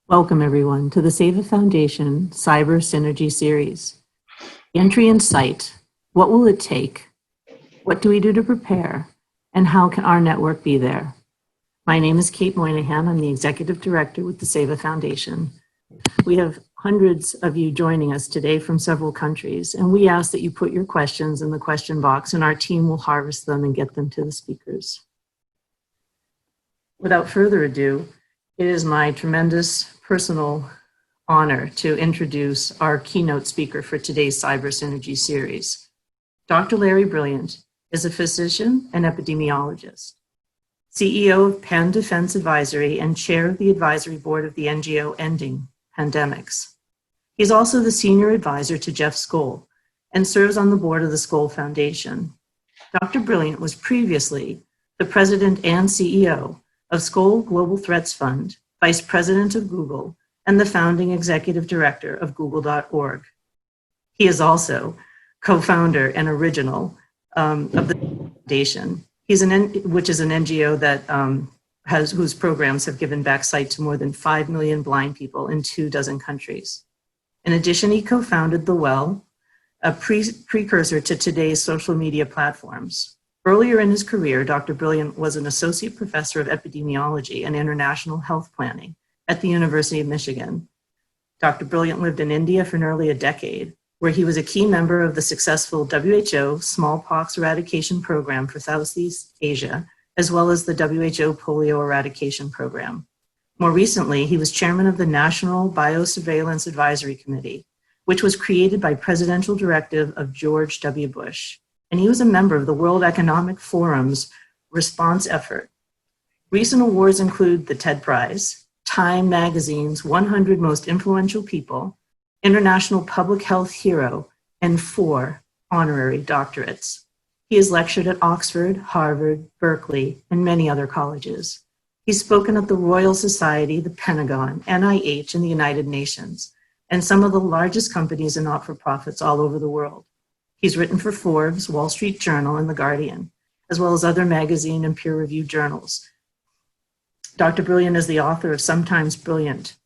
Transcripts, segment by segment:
Welcome, everyone, to the Seva Foundation Cyber Synergy Series. Entry in sight. What will it take? What do we do to prepare? And how can our network be there? My name is Kate Moynihan. I'm the Executive Director with the Seva Foundation. We have hundreds of you joining us today from several countries, and we ask that you put your questions in the question box, and our team will harvest them and get them to the speakers. Without further ado, it is my tremendous personal honor to introduce our keynote speaker for today's Cyber Synergy series. Dr. Larry Brilliant is a physician and epidemiologist, CEO of Pan Defense Advisory and chair of the advisory board of the NGO Ending Pandemics. He's also the senior advisor to Jeff Skoll and serves on the board of the Skoll Foundation. Dr. Brilliant was previously the president and CEO of Skoll Global Threats Fund, vice president of Google, and the founding executive director of Google.org. He is also co-founder and original of the foundation, which is an NGO that whose programs have given back sight to more than 5 million blind people in 24 countries. In addition, he co-founded The Well, a precursor to today's social media platforms. Earlier in his career, Dr. Brilliant was an associate professor of epidemiology and international health planning at the University of Michigan. Dr. Brilliant lived in India for nearly a decade, where he was a key member of the successful WHO smallpox eradication program for Southeast Asia, as well as the WHO polio eradication program. More recently, he was chairman of the National Biosurveillance Advisory Committee, which was created by presidential directive of George W. Bush. And he was a member of the World Economic Forum's response effort. Recent awards include the TED Prize, Time Magazine's 100 Most Influential People, International Public Health Hero, and 4 honorary doctorates. He has lectured at Oxford, Harvard, Berkeley, and many other colleges. He's spoken at the Royal Society, the Pentagon, NIH, and the United Nations, and some of the largest companies and not-for-profits all over the world. He's written for Forbes, Wall Street Journal, and The Guardian, as well as other magazine and peer-reviewed journals. Dr. Brilliant is the author of Sometimes Brilliant,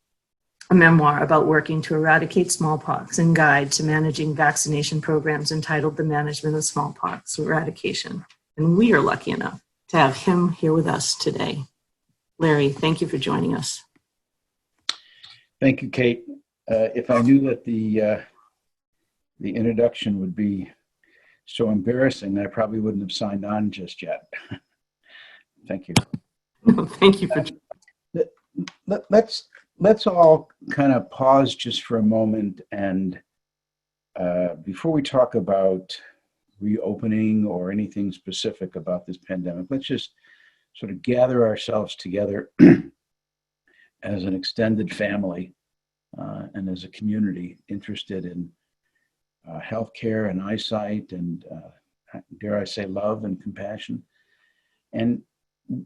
a memoir about working to eradicate smallpox and guide to managing vaccination programs entitled The Management of Smallpox Eradication. And we are lucky enough to have him here with us today. Larry, thank you for joining us. Thank you, Kate. If I knew that the introduction would be so embarrassing, I probably wouldn't have signed on just yet. Thank you. Thank you for Let's all kind of pause just for a moment, and before we talk about reopening or anything specific about this pandemic, let's just sort of gather ourselves together as an extended family and as a community interested in healthcare and eyesight and, dare I say, love and compassion. And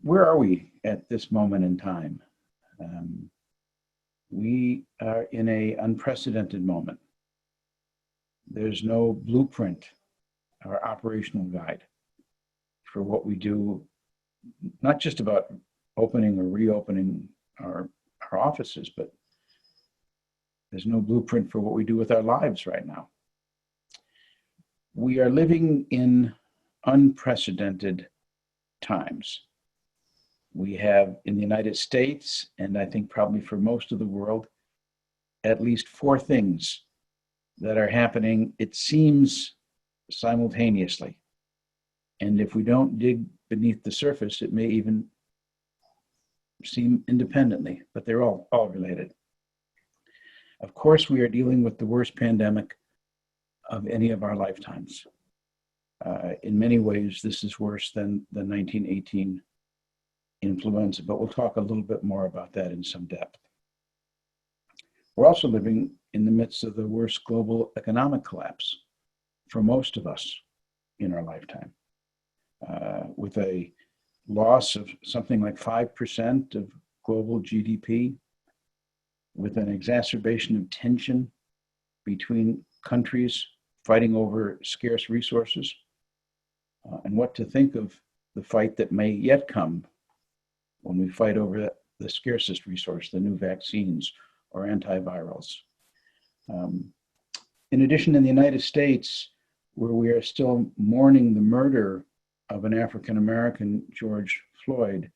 where are we at this moment in time? We are in an unprecedented moment. There's no blueprint or operational guide for what we do, not just about opening or reopening our offices, but there's no blueprint for what we do with our lives right now. We are living in unprecedented times. We have in the United States, and I think probably for most of the world, at least 4 things that are happening, it seems, simultaneously. And if we don't dig beneath the surface, it may even seem independently, but they're all related. Of course, we are dealing with the worst pandemic of any of our lifetimes. In many ways, this is worse than the 1918 influenza, but we'll talk a little bit more about that in some depth. We're also living in the midst of the worst global economic collapse for most of us in our lifetime, with a loss of something like 5% of global GDP, with an exacerbation of tension between countries fighting over scarce resources, and what to think of the fight that may yet come when we fight over the scarcest resource, the new vaccines or antivirals. In addition, in the United States, where we are still mourning the murder of an African-American, George Floyd,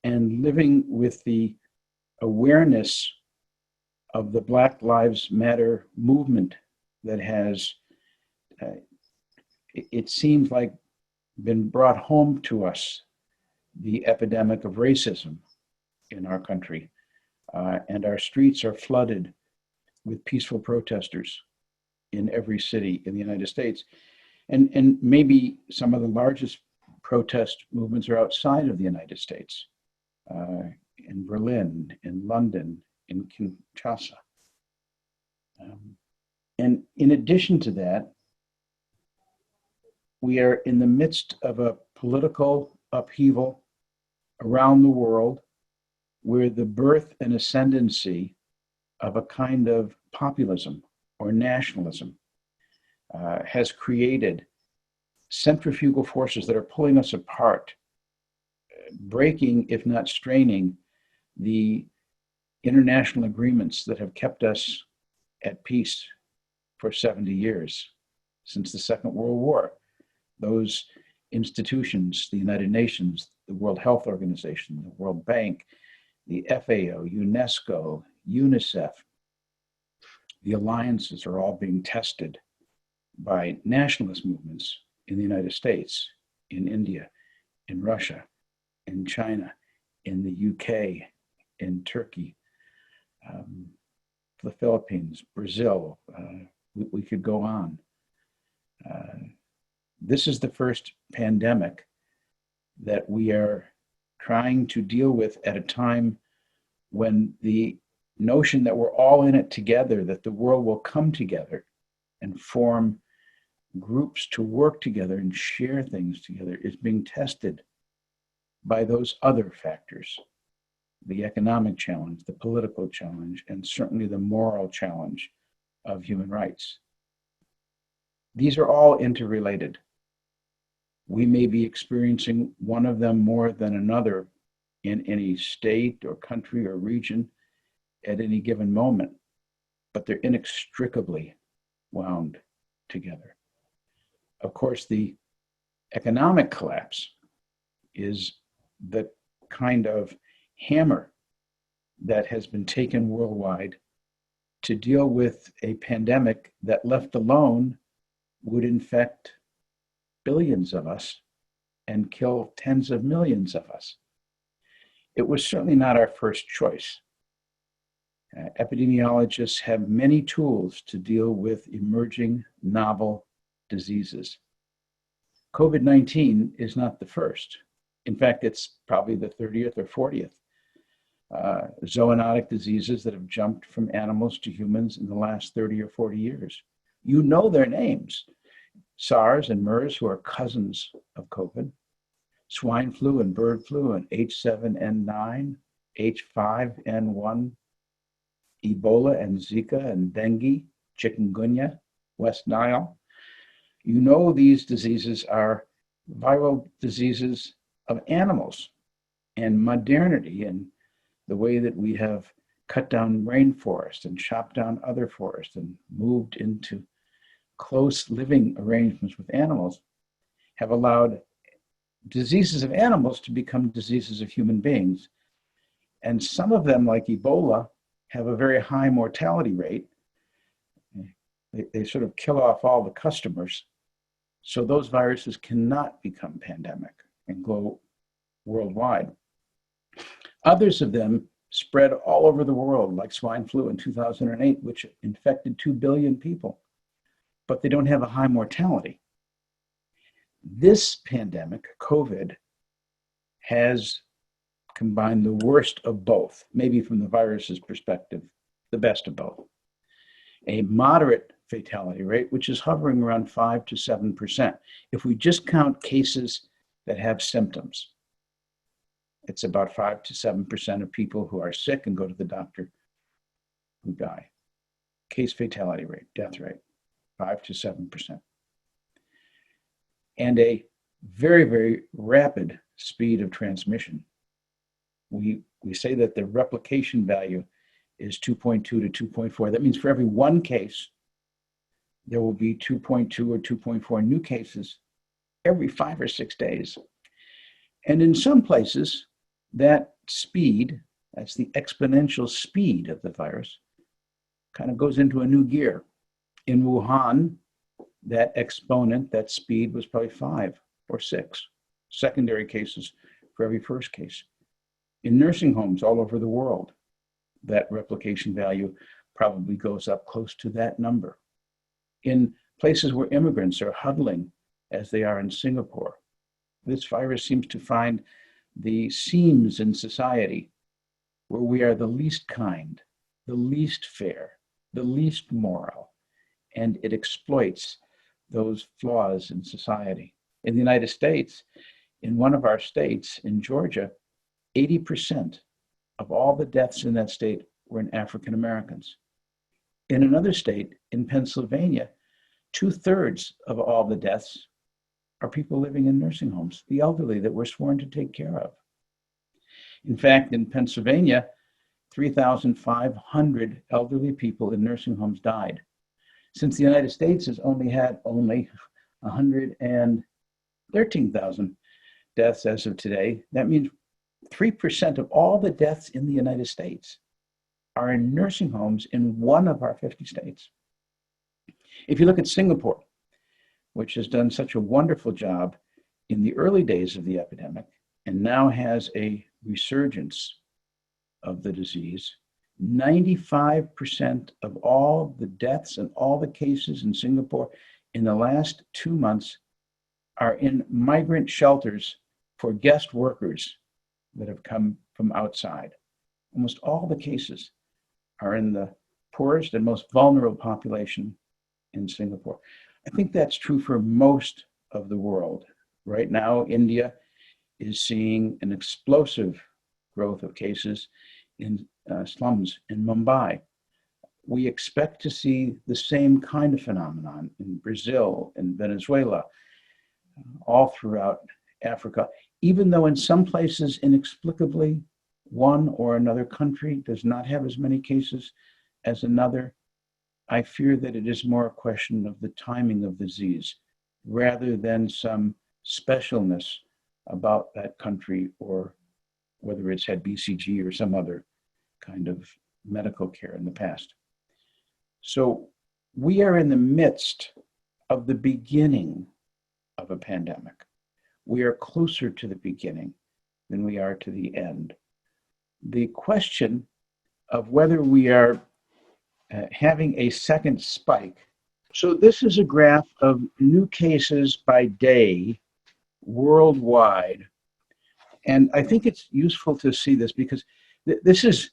and living with the awareness of the Black Lives Matter movement that has, it seems like, been brought home to us, the epidemic of racism in our country. And our streets are flooded with peaceful protesters in every city in the United States. And maybe some of the largest protest movements are outside of the United States, in Berlin, in London, in Kinshasa. And in addition to that, we are in the midst of a political upheaval around the world where the birth and ascendancy of a kind of populism or nationalism has created centrifugal forces that are pulling us apart, breaking, if not straining, the international agreements that have kept us at peace for 70 years, since the Second World War. Those institutions, the United Nations, the World Health Organization, the World Bank, the FAO, UNESCO, UNICEF, the alliances are all being tested by nationalist movements in the United States, in India, in Russia, in China, in the UK, in Turkey, the Philippines, Brazil. We could go on. This is the first pandemic that we are trying to deal with at a time when the notion that we're all in it together, that the world will come together and form groups to work together and share things together, is being tested by those other factors: the economic challenge, the political challenge, and certainly the moral challenge of human rights. These are all interrelated. We may be experiencing one of them more than another in any state or country or region at any given moment, but they're inextricably wound together. Of course, the economic collapse is the kind of hammer that has been taken worldwide to deal with a pandemic that, left alone, would infect billions of us and kill tens of millions of us. It was certainly not our first choice. Epidemiologists have many tools to deal with emerging novel diseases. COVID-19 is not the first. In fact, it's probably the 30th or 40th zoonotic diseases that have jumped from animals to humans in the last 30 or 40 years. You know their names: SARS and MERS, who are cousins of COVID, swine flu and bird flu and H7N9, H5N1, Ebola and Zika and dengue, chikungunya, West Nile. You know these diseases are viral diseases of animals, and modernity and the way that we have cut down rainforest and chopped down other forests and moved into close living arrangements with animals have allowed diseases of animals to become diseases of human beings. And some of them, like Ebola, have a very high mortality rate. They sort of kill off all the customers. So those viruses cannot become pandemic and go worldwide. Others of them spread all over the world, like swine flu in 2008, which infected 2 billion people, but they don't have a high mortality. This pandemic, COVID, has combined the worst of both, maybe from the virus's perspective, the best of both. A moderate fatality rate, which is hovering around 5 to 7%. If we just count cases that have symptoms, it's about 5 to 7% of people who are sick and go to the doctor who die. Case fatality rate, death rate, 5 to 7%. And a very, very rapid speed of transmission. we say that the replication value is 2.2 to 2.4. That means for every one case, there will be 2.2 or 2.4 new cases every 5 or 6 days. And in some places, that speed, that's the exponential speed of the virus, kind of goes into a new gear. In Wuhan, that exponent, that speed was probably 5 or 6 secondary cases for every first case. In nursing homes all over the world, that replication value probably goes up close to that number. In places where immigrants are huddling, as they are in Singapore, this virus seems to find the seams in society where we are the least kind, the least fair, the least moral, and it exploits those flaws in society. In the United States, in one of our states, in Georgia, 80% of all the deaths in that state were in African Americans. In another state, in Pennsylvania, 2/3 of all the deaths are people living in nursing homes, the elderly that we're sworn to take care of. In fact, in Pennsylvania, 3,500 elderly people in nursing homes died. Since the United States has had 113,000 deaths as of today, that means 3% of all the deaths in the United States are in nursing homes in one of our 50 states. If you look at Singapore, which has done such a wonderful job in the early days of the epidemic and now has a resurgence of the disease, 95% of all the deaths and all the cases in Singapore in the last 2 months are in migrant shelters for guest workers that have come from outside. Almost all the cases are in the poorest and most vulnerable population in Singapore. I think that's true for most of the world. Right now, India is seeing an explosive growth of cases in slums in Mumbai. We expect to see the same kind of phenomenon in Brazil and Venezuela, all throughout Africa, even though in some places, inexplicably, one or another country does not have as many cases as another. I fear that it is more a question of the timing of the disease rather than some specialness about that country or whether it's had BCG or some other kind of medical care in the past. So we are in the midst of the beginning of a pandemic. We are closer to the beginning than we are to the end. The question of whether we are having a second spike. So this is a graph of new cases by day worldwide. And I think it's useful to see this because this is,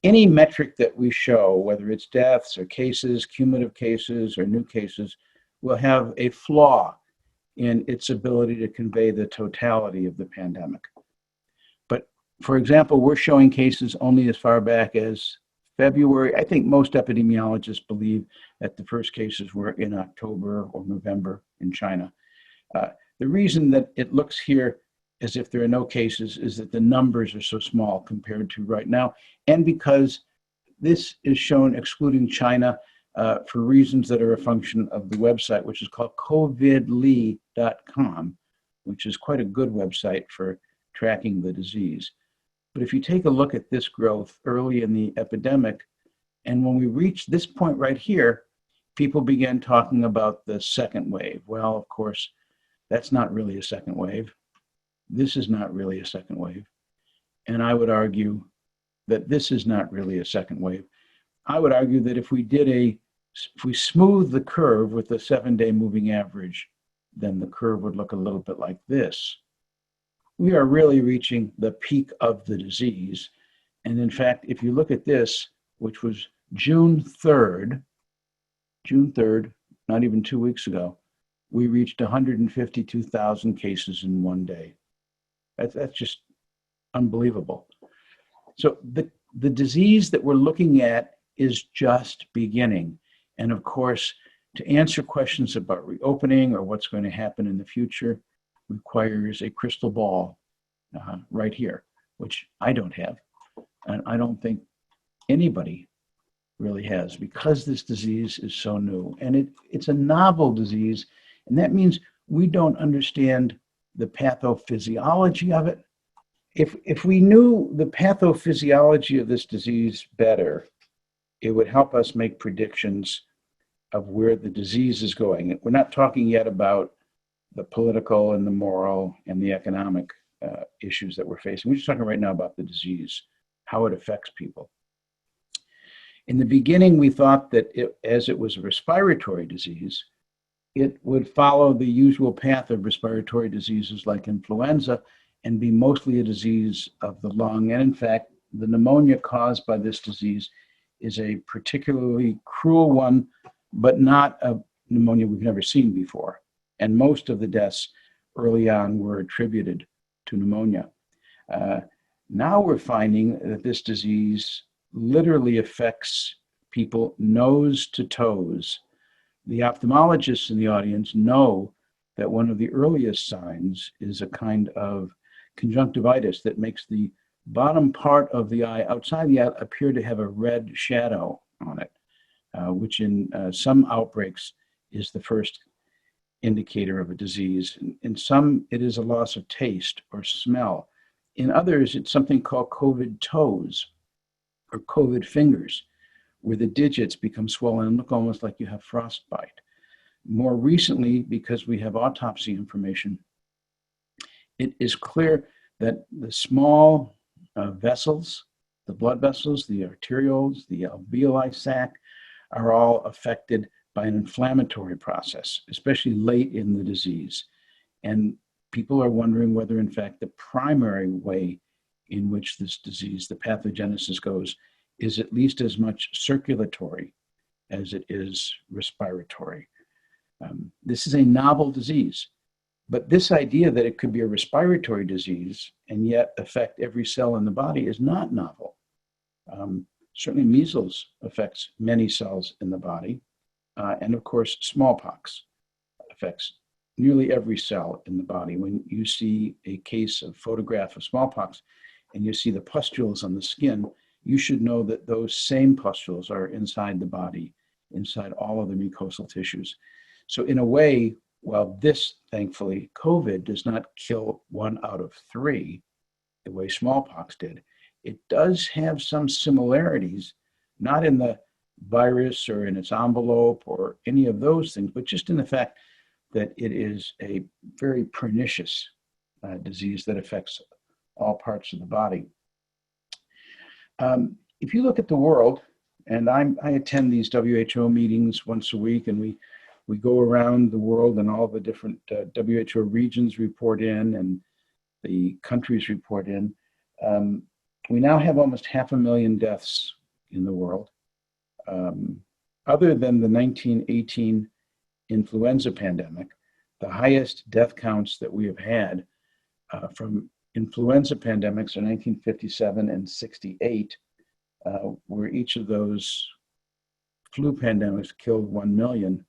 any metric that we show, whether it's deaths or cases, cumulative cases or new cases, will have a flaw in its ability to convey the totality of the pandemic. But for example, we're showing cases only as far back as February. I think most epidemiologists believe that the first cases were in October or November in China. The reason that it looks here as if there are no cases is that the numbers are so small compared to right now, and because this is shown excluding China for reasons that are a function of the website, which is called covidly.com, which is quite a good website for tracking the disease. But if you take a look at this growth early in the epidemic, and when we reach this point right here, people began talking about the second wave. Well, of course, that's not really a second wave. This is not really a second wave. And I would argue that this is not really a second wave. I would argue that if we smooth the curve with the 7-day moving average, then the curve would look a little bit like this. We are really reaching the peak of the disease. And in fact, if you look at this, which was June 3rd, not even 2 weeks ago, we reached 152,000 cases in one day. That's just unbelievable. So the disease that we're looking at is just beginning. And of course, to answer questions about reopening or what's going to happen in the future requires a crystal ball right here. which I don't have, and I don't think anybody really has, because this disease is so new. And it's a novel disease, and that means we don't understand the pathophysiology of it. If we knew the pathophysiology of this disease better, it would help us make predictions of where the disease is going. We're not talking yet about the political and the moral and the economic issues that we're facing. We're just talking right now about the disease, how it affects people. In the beginning, we thought that as it was a respiratory disease, it would follow the usual path of respiratory diseases like influenza and be mostly a disease of the lung. And in fact, the pneumonia caused by this disease is a particularly cruel one, but not a pneumonia we've never seen before. And most of the deaths early on were attributed to pneumonia. Now we're finding that this disease literally affects people nose to toes. The ophthalmologists in the audience know that one of the earliest signs is a kind of conjunctivitis that makes the bottom part of the eye, outside the eye, appear to have a red shadow on it, which in some outbreaks is the first indicator of a disease. In some, it is a loss of taste or smell. In others, it's something called COVID toes or COVID fingers, where the digits become swollen and look almost like you have frostbite. More recently, because we have autopsy information, it is clear that the small vessels, the blood vessels, the arterioles, the alveoli sac, are all affected by an inflammatory process, especially late in the disease. And people are wondering whether, in fact, the primary way in which this disease, the pathogenesis goes, is at least as much circulatory as it is respiratory. This is a novel disease, but this idea that it could be a respiratory disease and yet affect every cell in the body is not novel. Certainly measles affects many cells in the body, and of course smallpox affects nearly every cell in the body. When you see a case of photograph of smallpox and you see the pustules on the skin, you should know that those same pustules are inside the body, inside all of the mucosal tissues. So in a way, while this, thankfully, COVID does not kill 1 out of 3, the way smallpox did, it does have some similarities, not in the virus or in its envelope or any of those things, but just in the fact that it is a very pernicious disease that affects all parts of the body. If you look at the world, and I attend these WHO meetings once a week, and we go around the world and all the different WHO regions report in and the countries report in. We now have almost 500,000 deaths in the world. Other than the 1918 influenza pandemic, the highest death counts that we have had from influenza pandemics are 1957 and 68, where each of those flu pandemics killed 1 million.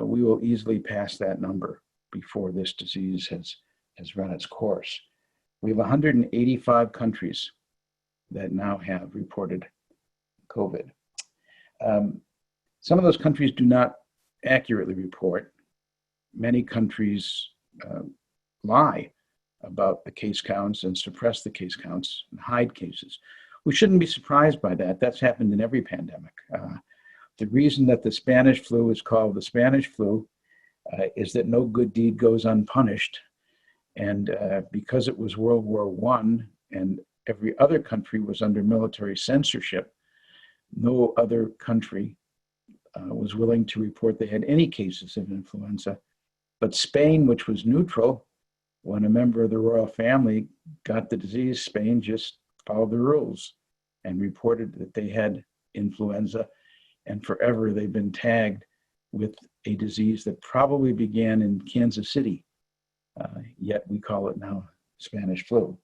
We will easily pass that number before this disease has run its course. We have 185 countries that now have reported COVID. Some of those countries do not accurately report. Many countries lie about the case counts and suppress the case counts and hide cases. We shouldn't be surprised by that. That's happened in every pandemic. The reason that the Spanish flu is called the Spanish flu is that no good deed goes unpunished. And because it was World War I and every other country was under military censorship, no other country was willing to report they had any cases of influenza. But Spain, which was neutral, when a member of the royal family got the disease, Spain just followed the rules and reported that they had influenza. And forever they've been tagged with a disease that probably began in Kansas City, yet we call it now Spanish flu.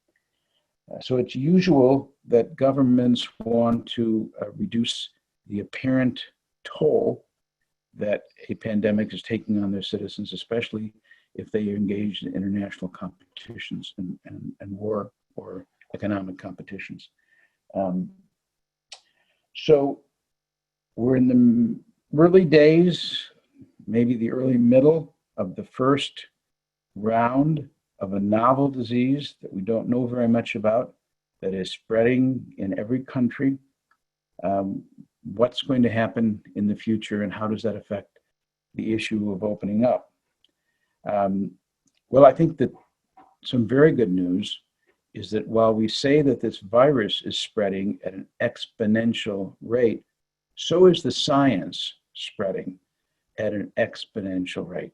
So it's usual that governments want to reduce the apparent toll that a pandemic is taking on their citizens, especially if they are engaged in international competitions and war or economic competitions. So we're in the early days, maybe the early middle of the first round of a novel disease that we don't know very much about, that is spreading in every country. What's going to happen in the future, and how does that affect the issue of opening up? Well, I think that some very good news is that while we say that this virus is spreading at an exponential rate, so is the science spreading at an exponential rate.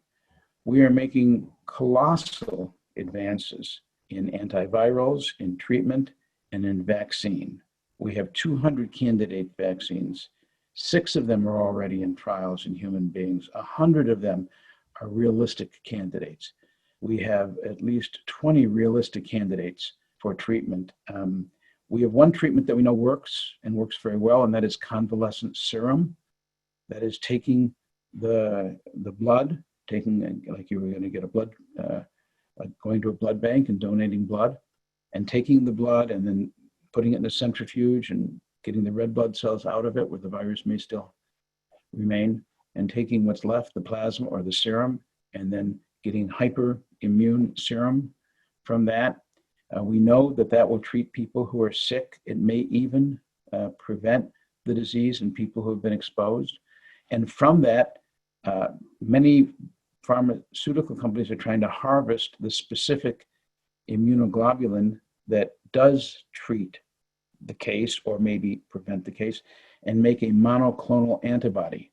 We are making colossal advances in antivirals, in treatment, and in vaccine. We have 200 candidate vaccines. 6 of them are already in trials in human beings. 100 of them are realistic candidates. We have at least 20 realistic candidates for treatment. We have one treatment that we know works and works very well, and that is convalescent serum. That is taking the blood, like you were going to get a blood, like going to a blood bank and donating blood, and taking the blood and then putting it in a centrifuge and getting the red blood cells out of it where the virus may still remain, and taking what's left, the plasma or the serum, and then getting hyperimmune serum from that. We know that that will treat people who are sick. It may even prevent the disease in people who have been exposed. And from that, many pharmaceutical companies are trying to harvest the specific immunoglobulin that does treat the case or maybe prevent the case, and make a monoclonal antibody.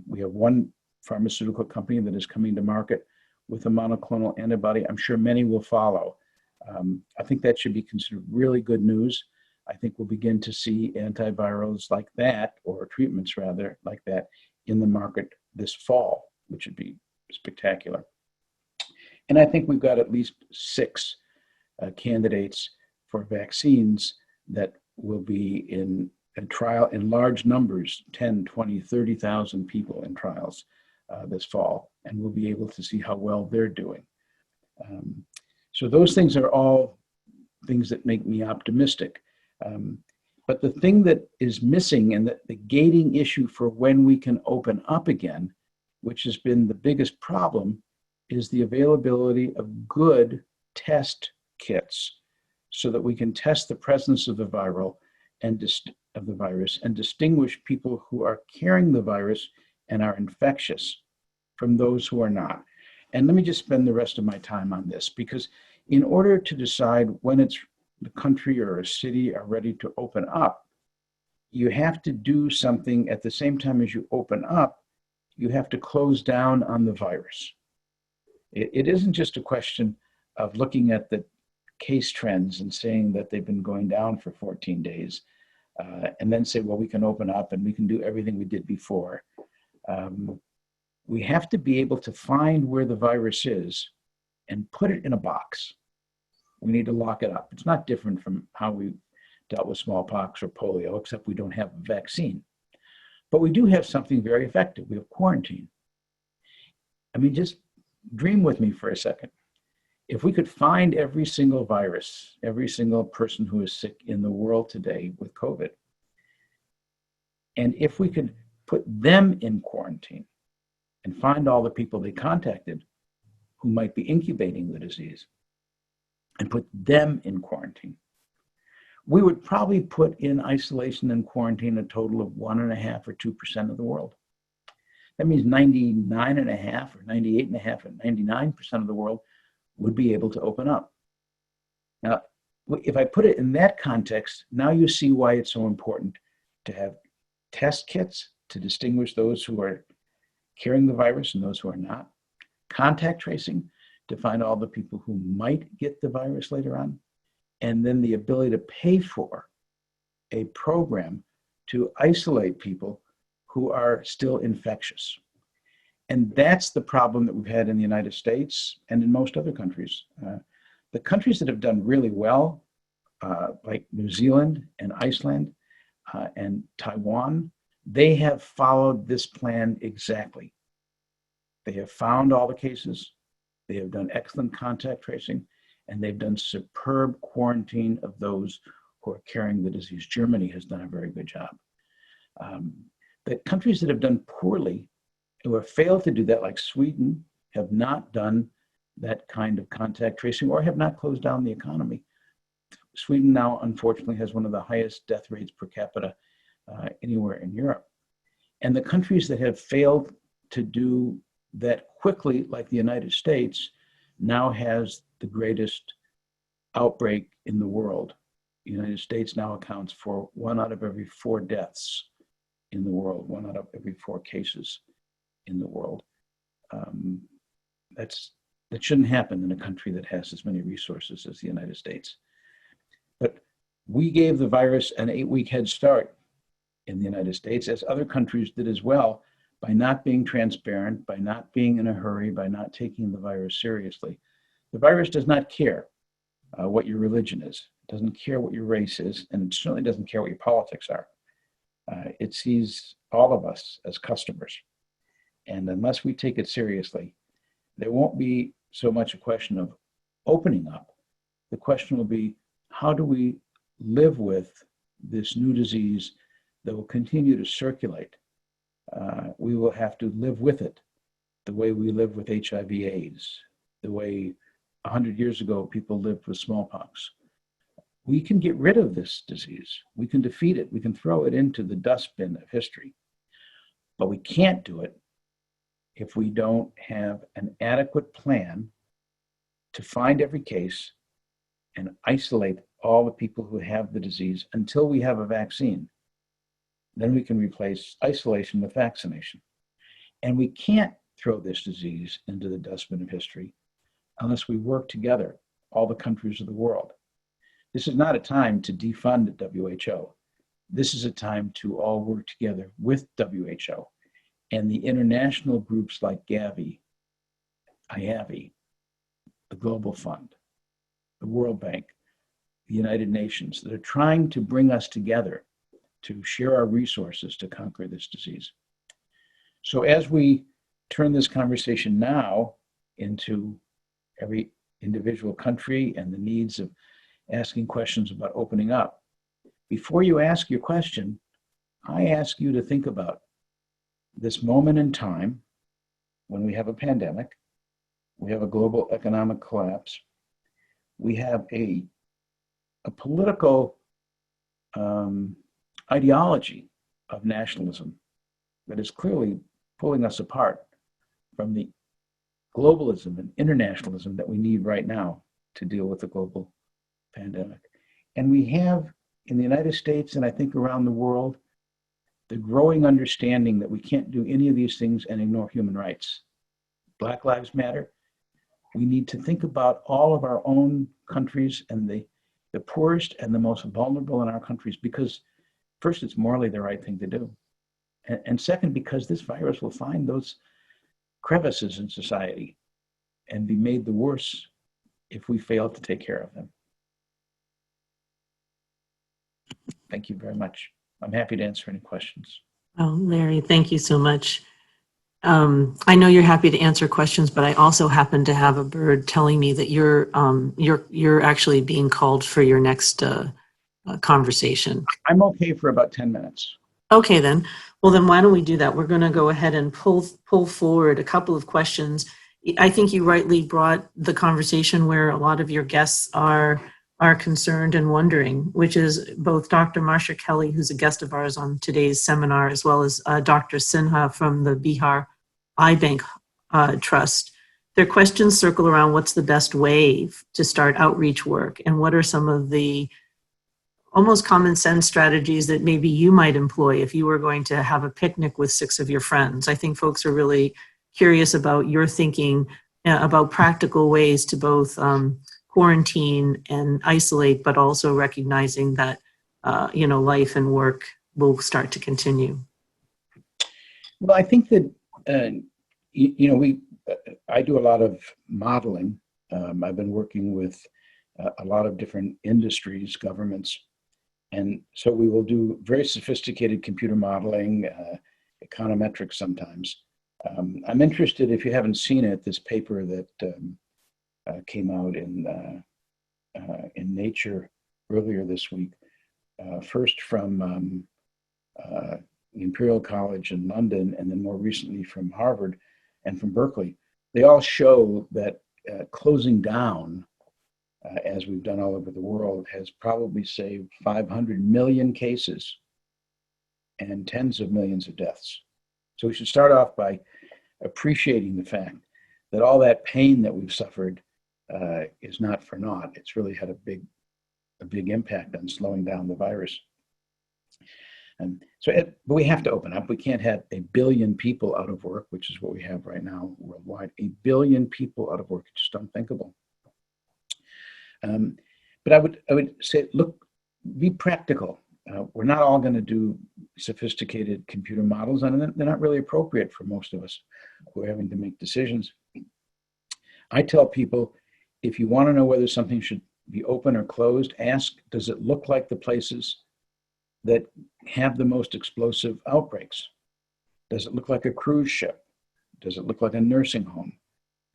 We have one pharmaceutical company that is coming to market with a monoclonal antibody. I'm sure many will follow. I think that should be considered really good news. I think we'll begin to see antivirals like that, or treatments rather, like that in the market this fall, which would be spectacular. And I think we've got at least 6 candidates for vaccines that will be in a trial in large numbers, 10, 20, 30,000 people in trials this fall, and we'll be able to see how well they're doing. So those things are all things that make me optimistic. But the thing that is missing, and the gating issue for when we can open up again, which has been the biggest problem, is the availability of good test kits so that we can test the presence of the virus and distinguish people who are carrying the virus and are infectious from those who are not. And let me just spend the rest of my time on this, because in order to decide when it's the country or a city are ready to open up, you have to do something at the same time as you open up. You have to close down on the virus. It isn't just a question of looking at the case trends and saying that they've been going down for 14 days and then say, well, we can open up and we can do everything we did before. We have to be able to find where the virus is and put it in a box. We need to lock it up. It's not different from how we dealt with smallpox or polio, except we don't have a vaccine. But we do have something very effective. We have quarantine. I mean, just dream with me for a second. If we could find every single virus, every single person who is sick in the world today with COVID, and if we could put them in quarantine and find all the people they contacted who might be incubating the disease and put them in quarantine, we would probably put in isolation and quarantine a total of 1.5 or 2% of the world. That means 99.5 or 98.5 or 99% of the world would be able to open up. Now, if I put it in that context, now you see why it's so important to have test kits to distinguish those who are carrying the virus and those who are not, contact tracing to find all the people who might get the virus later on, and then the ability to pay for a program to isolate people who are still infectious. And that's the problem that we've had in the United States and in most other countries. The countries that have done really well, like New Zealand and Iceland and Taiwan, they have followed this plan exactly. They have found all the cases. They have done excellent contact tracing, and they've done superb quarantine of those who are carrying the disease. Germany has done a very good job. The countries that have done poorly, who have failed to do that, like Sweden, have not done that kind of contact tracing or have not closed down the economy. Sweden now, unfortunately, has one of the highest death rates per capita anywhere in Europe. And the countries that have failed to do that quickly, like the United States, now has the greatest outbreak in the world. The United States now accounts for 1 out of every 4 deaths in the world, 1 out of every 4 cases in the world. That shouldn't happen in a country that has as many resources as the United States. But we gave the virus an 8-week head start in the United States, as other countries did as well, by not being transparent, by not being in a hurry, by not taking the virus seriously. The virus does not care what your religion is. It doesn't care what your race is, and it certainly doesn't care what your politics are. It sees all of us as customers. And unless we take it seriously, there won't be so much a question of opening up. The question will be, how do we live with this new disease that will continue to circulate? We will have to live with it the way we live with HIV/AIDS, the way 100 years ago people lived with smallpox. We can get rid of this disease. We can defeat it. We can throw it into the dustbin of history. But we can't do it if we don't have an adequate plan to find every case and isolate all the people who have the disease until we have a vaccine. Then we can replace isolation with vaccination. And we can't throw this disease into the dustbin of history unless we work together, all the countries of the world. This is not a time to defund WHO. This is a time to all work together with WHO and the international groups like Gavi, IAVI, the Global Fund, the World Bank, the United Nations, that are trying to bring us together to share our resources to conquer this disease. So as we turn this conversation now into every individual country and the needs of asking questions about opening up, before you ask your question, I ask you to think about this moment in time when we have a pandemic, we have a global economic collapse, we have a political ideology of nationalism that is clearly pulling us apart from the globalism and internationalism that we need right now to deal with the global pandemic. And we have in the United States, and I think around the world, the growing understanding that we can't do any of these things and ignore human rights. Black Lives Matter. We need to think about all of our own countries and the poorest and the most vulnerable in our countries, because first, it's morally the right thing to do. And second, because this virus will find those crevices in society and be made the worse if we fail to take care of them. Thank you very much. I'm happy to answer any questions. Oh, Larry, thank you so much. I know you're happy to answer questions, but I also happen to have a bird telling me that you're actually being called for your next conversation. I'm okay for about 10 minutes. Okay, then. Well, then why don't we do that? We're going to go ahead and pull forward a couple of questions. I think you rightly brought the conversation where a lot of your guests are concerned and wondering, which is both Dr. Marsha Kelly, who's a guest of ours on today's seminar, as well as Dr. Sinha from the Bihar Eye Bank Trust. Their questions circle around what's the best way to start outreach work and what are some of the almost common sense strategies that maybe you might employ if you were going to have a picnic with 6 of your friends. I think folks are really curious about your thinking about practical ways to both quarantine and isolate, but also recognizing that, life and work will start to continue. Well, I think that, I do a lot of modeling. I've been working with a lot of different industries, governments. And so we will do very sophisticated computer modeling, econometrics sometimes. I'm interested, if you haven't seen it, this paper that came out in in Nature earlier this week, first from Imperial College in London, and then more recently from Harvard and from Berkeley. They all show that closing down, as we've done all over the world, has probably saved 500 million cases and tens of millions of deaths. So we should start off by appreciating the fact that all that pain that we've suffered is not for naught. It's really had a big impact on slowing down the virus. And so, but we have to open up. We can't have 1 billion people out of work, which is what we have right now worldwide. 1 billion people out of work, it's just unthinkable. But I would say, look, be practical. We're not all going to do sophisticated computer models, and they're not really appropriate for most of us who are having to make decisions. I tell people, if you want to know whether something should be open or closed, ask, does it look like the places that have the most explosive outbreaks? Does it look like a cruise ship? Does it look like a nursing home?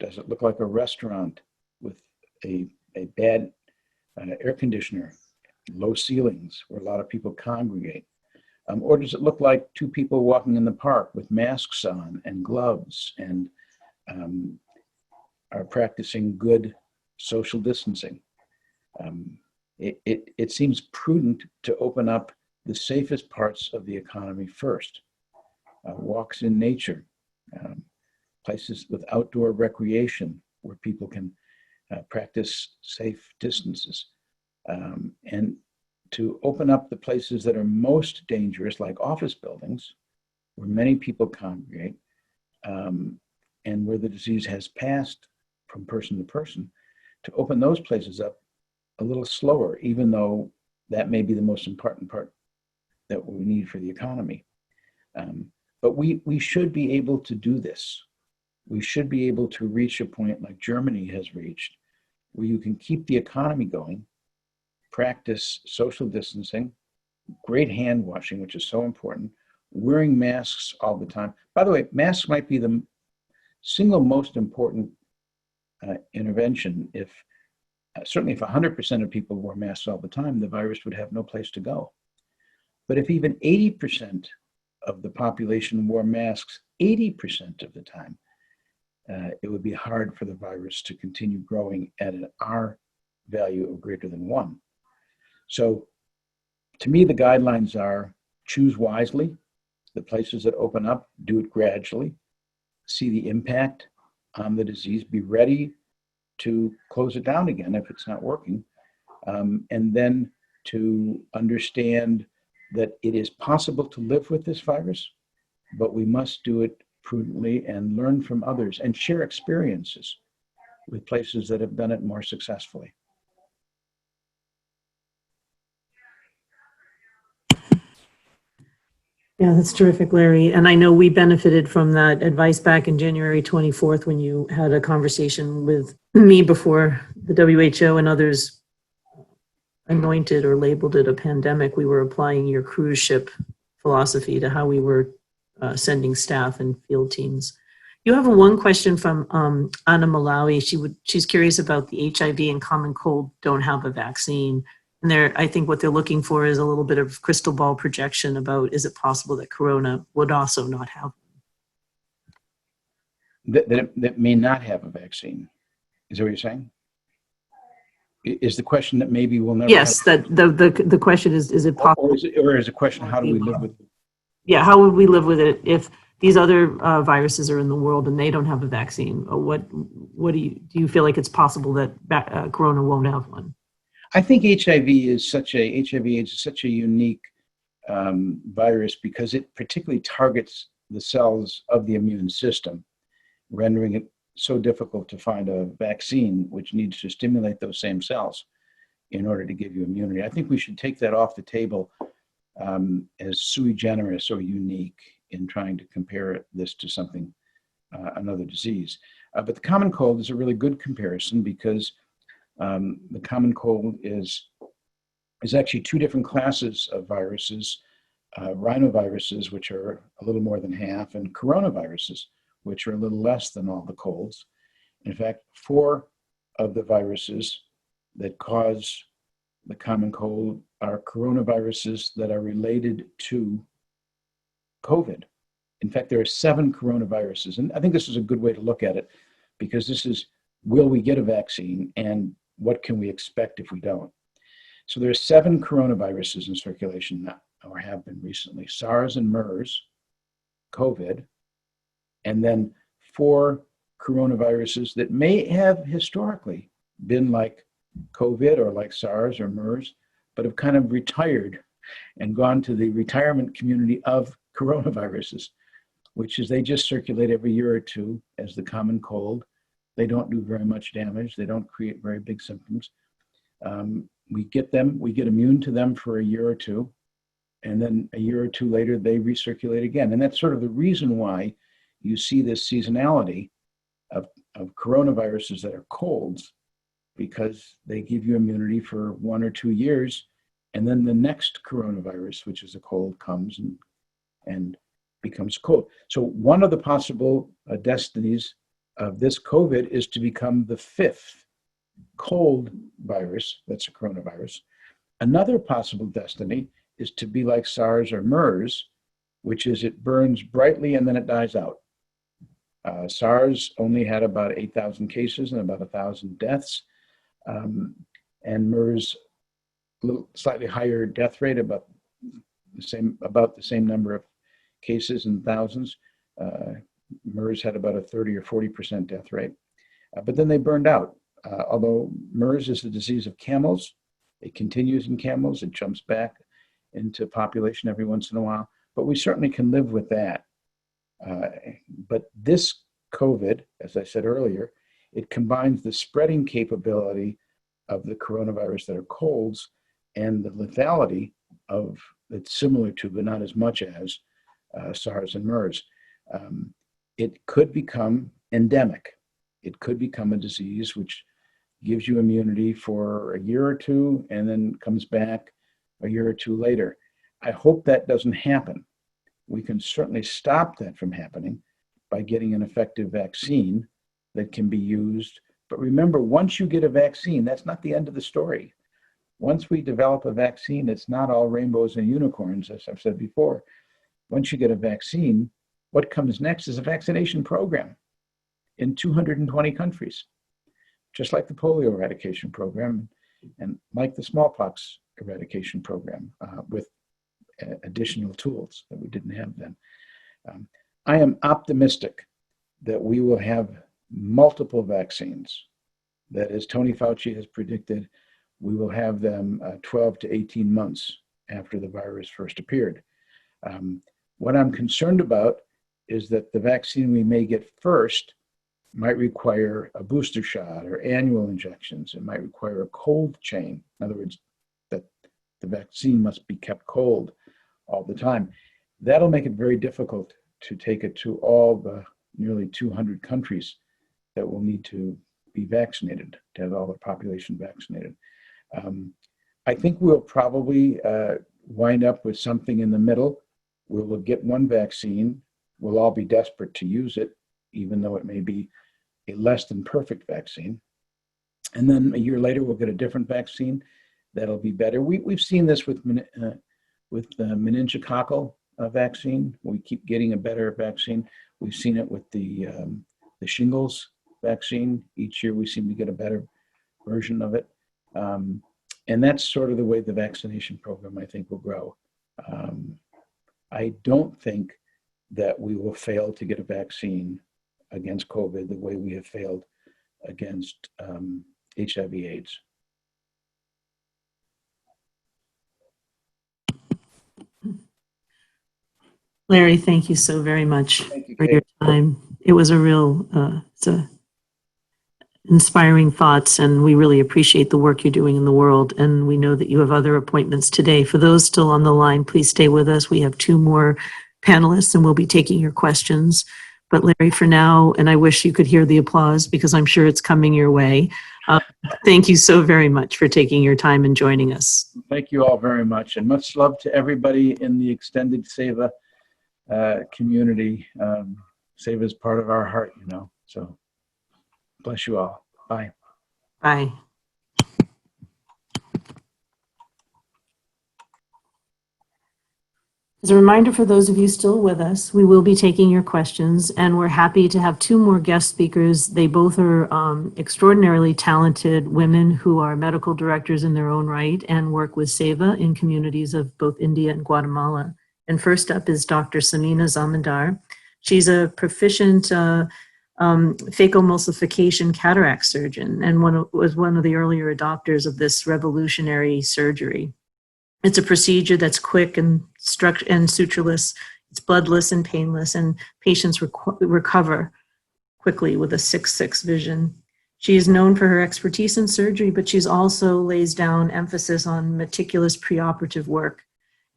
Does it look like a restaurant with a bad air conditioner, low ceilings where a lot of people congregate? Or does it look like two people walking in the park with masks on and gloves and are practicing good social distancing? It seems prudent to open up the safest parts of the economy first. Walks in nature, places with outdoor recreation where people can practice safe distances, and to open up the places that are most dangerous, like office buildings, where many people congregate, and where the disease has passed from person to person, to open those places up a little slower, even though that may be the most important part that we need for the economy. But we should be able to do this. We should be able to reach a point like Germany has reached, where you can keep the economy going, practice social distancing, great hand washing, which is so important, wearing masks all the time. By the way, masks might be the single most important intervention. If certainly if 100% of people wore masks all the time, the virus would have no place to go. But if even 80% of the population wore masks 80% of the time, it would be hard for the virus to continue growing at an R value of greater than 1. So to me, the guidelines are choose wisely. The places that open up, do it gradually. See the impact on the disease. Be ready to close it down again if it's not working. And then to understand that it is possible to live with this virus, but we must do it prudently and learn from others and share experiences with places that have done it more successfully. Yeah, that's terrific, Larry. And I know we benefited from that advice back in January 24th when you had a conversation with me before the WHO and others anointed or labeled it a pandemic. We were applying your cruise ship philosophy to how we were sending staff and field teams. You have one question from Anna Malawi. She's curious about the HIV and common cold don't have a vaccine. And I think what they're looking for is a little bit of crystal ball projection about, is it possible that corona would also not have one? That may not have a vaccine. Is that what you're saying? Is the question that maybe we'll never Yes, have that the question is it possible? or is the question, how do we live with it? Yeah, how would we live with it if these other viruses are in the world and they don't have a vaccine? What do you feel like it's possible that corona won't have one? I think HIV AIDS is such a unique virus because it particularly targets the cells of the immune system, rendering it so difficult to find a vaccine which needs to stimulate those same cells in order to give you immunity. I think we should take that off the table as sui generis or unique in trying to compare this to something, another disease. But the common cold is a really good comparison because the common cold is actually two different classes of viruses, rhinoviruses, which are a little more than half, and coronaviruses, which are a little less than all the colds. In fact, 4 of the viruses that cause the common cold are coronaviruses that are related to COVID. In fact, there are 7 coronaviruses. And I think this is a good way to look at it, because this is, will we get a vaccine and what can we expect if we don't? So there are 7 coronaviruses in circulation now, or have been recently: SARS and MERS, COVID, and then 4 coronaviruses that may have historically been like COVID or like SARS or MERS, but have kind of retired and gone to the retirement community of coronaviruses, which is they just circulate every year or two as the common cold. They don't do very much damage. They don't create very big symptoms. We get immune to them for a year or two, and then a year or two later, they recirculate again. And that's sort of the reason why you see this seasonality of coronaviruses that are colds, because they give you immunity for 1 or 2 years, and then the next coronavirus, which is a cold, comes and becomes cold. So one of the possible destinies of this COVID is to become the 5th cold virus that's a coronavirus. Another possible destiny is to be like SARS or MERS, which is it burns brightly and then it dies out. SARS only had about 8,000 cases and about 1,000 deaths. And MERS, slightly higher death rate, about the same number of cases in thousands. MERS had about a 30 or 40% death rate. But then they burned out. Although MERS is the disease of camels, it continues in camels, it jumps back into population every once in a while, but we certainly can live with that. But this COVID, as I said earlier, it combines the spreading capability of the coronavirus that are colds and the lethality of it's similar to, but not as much as, SARS and MERS. It could become endemic. It could become a disease which gives you immunity for a year or two and then comes back a year or two later. I hope that doesn't happen. We can certainly stop that from happening by getting an effective vaccine that can be used. But remember, once you get a vaccine, that's not the end of the story. Once we develop a vaccine, it's not all rainbows and unicorns, as I've said before. Once you get a vaccine, what comes next is a vaccination program in 220 countries, just like the polio eradication program and like the smallpox eradication program, with additional tools that we didn't have then. I am optimistic that we will have multiple vaccines, that, as Tony Fauci has predicted, we will have them 12 to 18 months after the virus first appeared. What I'm concerned about is that the vaccine we may get first might require a booster shot or annual injections. It might require a cold chain. In other words, that the vaccine must be kept cold all the time. That'll make it very difficult to take it to all the nearly 200 countries that will need to be vaccinated, to have all their population vaccinated. I think we'll probably wind up with something in the middle. We'll get one vaccine. We'll all be desperate to use it, even though it may be a less than perfect vaccine. And then a year later, we'll get a different vaccine that'll be better. We've seen this with the meningococcal vaccine. We keep getting a better vaccine. We've seen it with the shingles vaccine. Each year, we seem to get a better version of it. And that's sort of the way the vaccination program, I think, will grow. I don't think that we will fail to get a vaccine against COVID the way we have failed against HIV/AIDS. Larry, thank you so very much Thank you, for Kate. your time. It was a real, it's a inspiring thoughts, and we really appreciate the work you're doing in the world. And we know that you have other appointments today. For those still on the line, please stay with us. We have 2 more panelists, and we'll be taking your questions. But Larry, for now, and I wish you could hear the applause because I'm sure it's coming your way. Thank you so very much for taking your time and joining us. Thank you all very much, and much love to everybody in the extended Seva community. Seva is part of our heart, you know. So bless you all. Bye. Bye. As a reminder for those of you still with us, we will be taking your questions, and we're happy to have two more guest speakers. They both are extraordinarily talented women who are medical directors in their own right and work with Seva in communities of both India and Guatemala. And first up is Dr. Samina Zamindar. She's a proficient phacoemulsification cataract surgeon and was one of the earlier adopters of this revolutionary surgery. It's a procedure that's quick and sutureless. It's bloodless and painless, and patients recover quickly with a 6/6 vision. She is known for her expertise in surgery, but she's also lays down emphasis on meticulous preoperative work,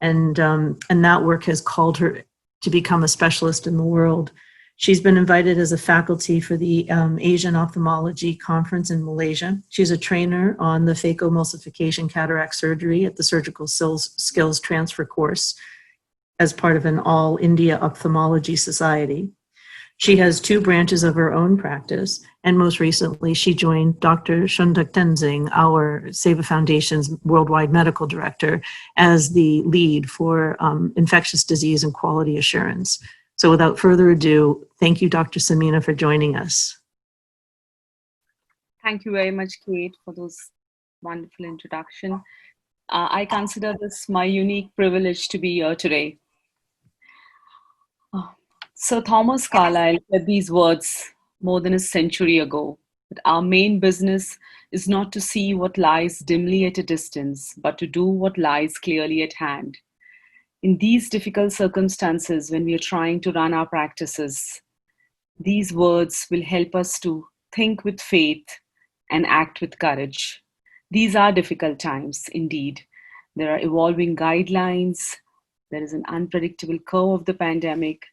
and that work has called her to become a specialist in the world. She's been invited as a faculty for the Asian Ophthalmology Conference in Malaysia. She's a trainer on the phacoemulsification cataract surgery at the Surgical Skills Transfer course as part of an All India Ophthalmology Society. She has two branches of her own practice, and most recently she joined Dr. Shundak Tenzing, our Seva Foundation's worldwide medical director, as the lead for infectious disease and quality assurance. So without further ado, thank you, Dr. Samina, for joining us. Thank you very much, Kate, for those wonderful introduction. I consider this my unique privilege to be here today. Sir Thomas Carlyle said these words more than a century ago, that our main business is not to see what lies dimly at a distance, but to do what lies clearly at hand. In these difficult circumstances, when we are trying to run our practices, these words will help us to think with faith and act with courage. These are difficult times, indeed. There are evolving guidelines. There is an unpredictable curve of the pandemic.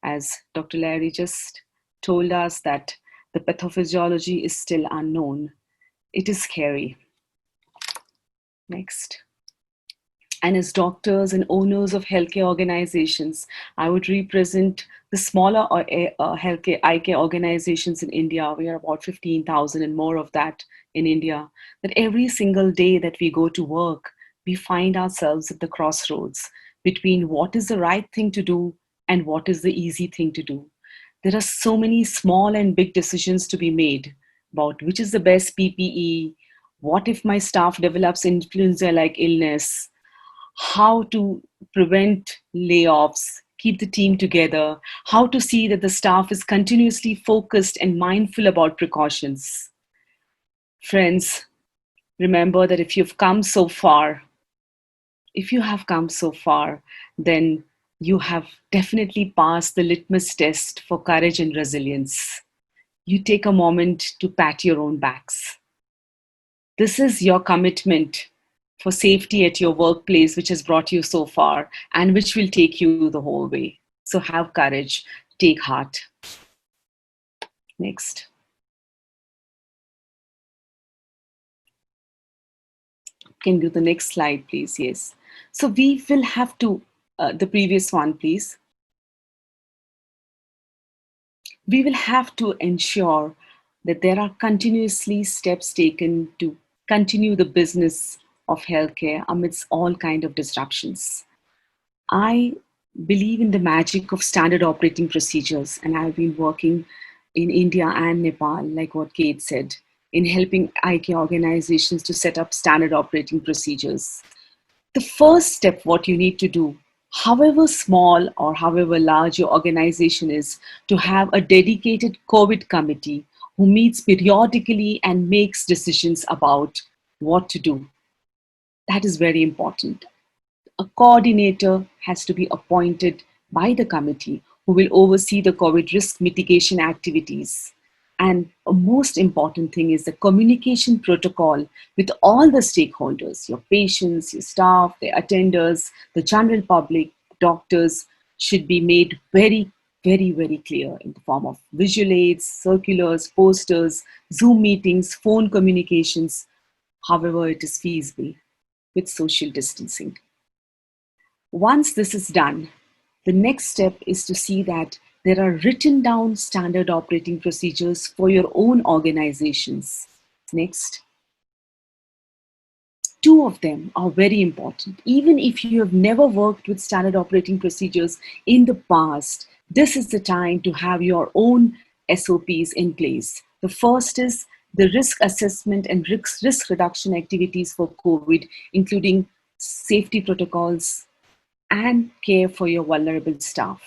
As Dr. Larry just told us, that the pathophysiology is still unknown. It is scary. Next. And as doctors and owners of healthcare organizations, I would represent the smaller healthcare eye care organizations in India. We are about 15,000 and more of that in India. That every single day that we go to work, we find ourselves at the crossroads between what is the right thing to do and what is the easy thing to do. There are so many small and big decisions to be made about which is the best PPE, what if my staff develops influenza-like illness, how to prevent layoffs, keep the team together, how to see that the staff is continuously focused and mindful about precautions. Friends, remember that if you've come so far, then you have definitely passed the litmus test for courage and resilience. You take a moment to pat your own backs. This is your commitment for safety at your workplace, which has brought you so far and which will take you the whole way. So have courage, take heart. Next. Can you do the next slide, please? Yes. So we will have to, the previous one, please. We will have to ensure that there are continuously steps taken to continue the business of healthcare amidst all kinds of disruptions. I believe in the magic of standard operating procedures, and I've been working in India and Nepal, like what Kate said, in helping eye care organizations to set up standard operating procedures. The first step, what you need to do, however small or however large your organization is, to have a dedicated COVID committee who meets periodically and makes decisions about what to do. That is very important. A coordinator has to be appointed by the committee who will oversee the COVID risk mitigation activities. And a most important thing is the communication protocol with all the stakeholders, your patients, your staff, the attenders, the general public, doctors, should be made very, very, very clear in the form of visual aids, circulars, posters, Zoom meetings, phone communications, however it is feasible, with social distancing. Once this is done, the next step is to see that there are written down standard operating procedures for your own organizations. Next. Two of them are very important. Even if you have never worked with standard operating procedures in the past, this is the time to have your own SOPs in place. The first is the risk assessment and risk reduction activities for COVID, including safety protocols and care for your vulnerable staff.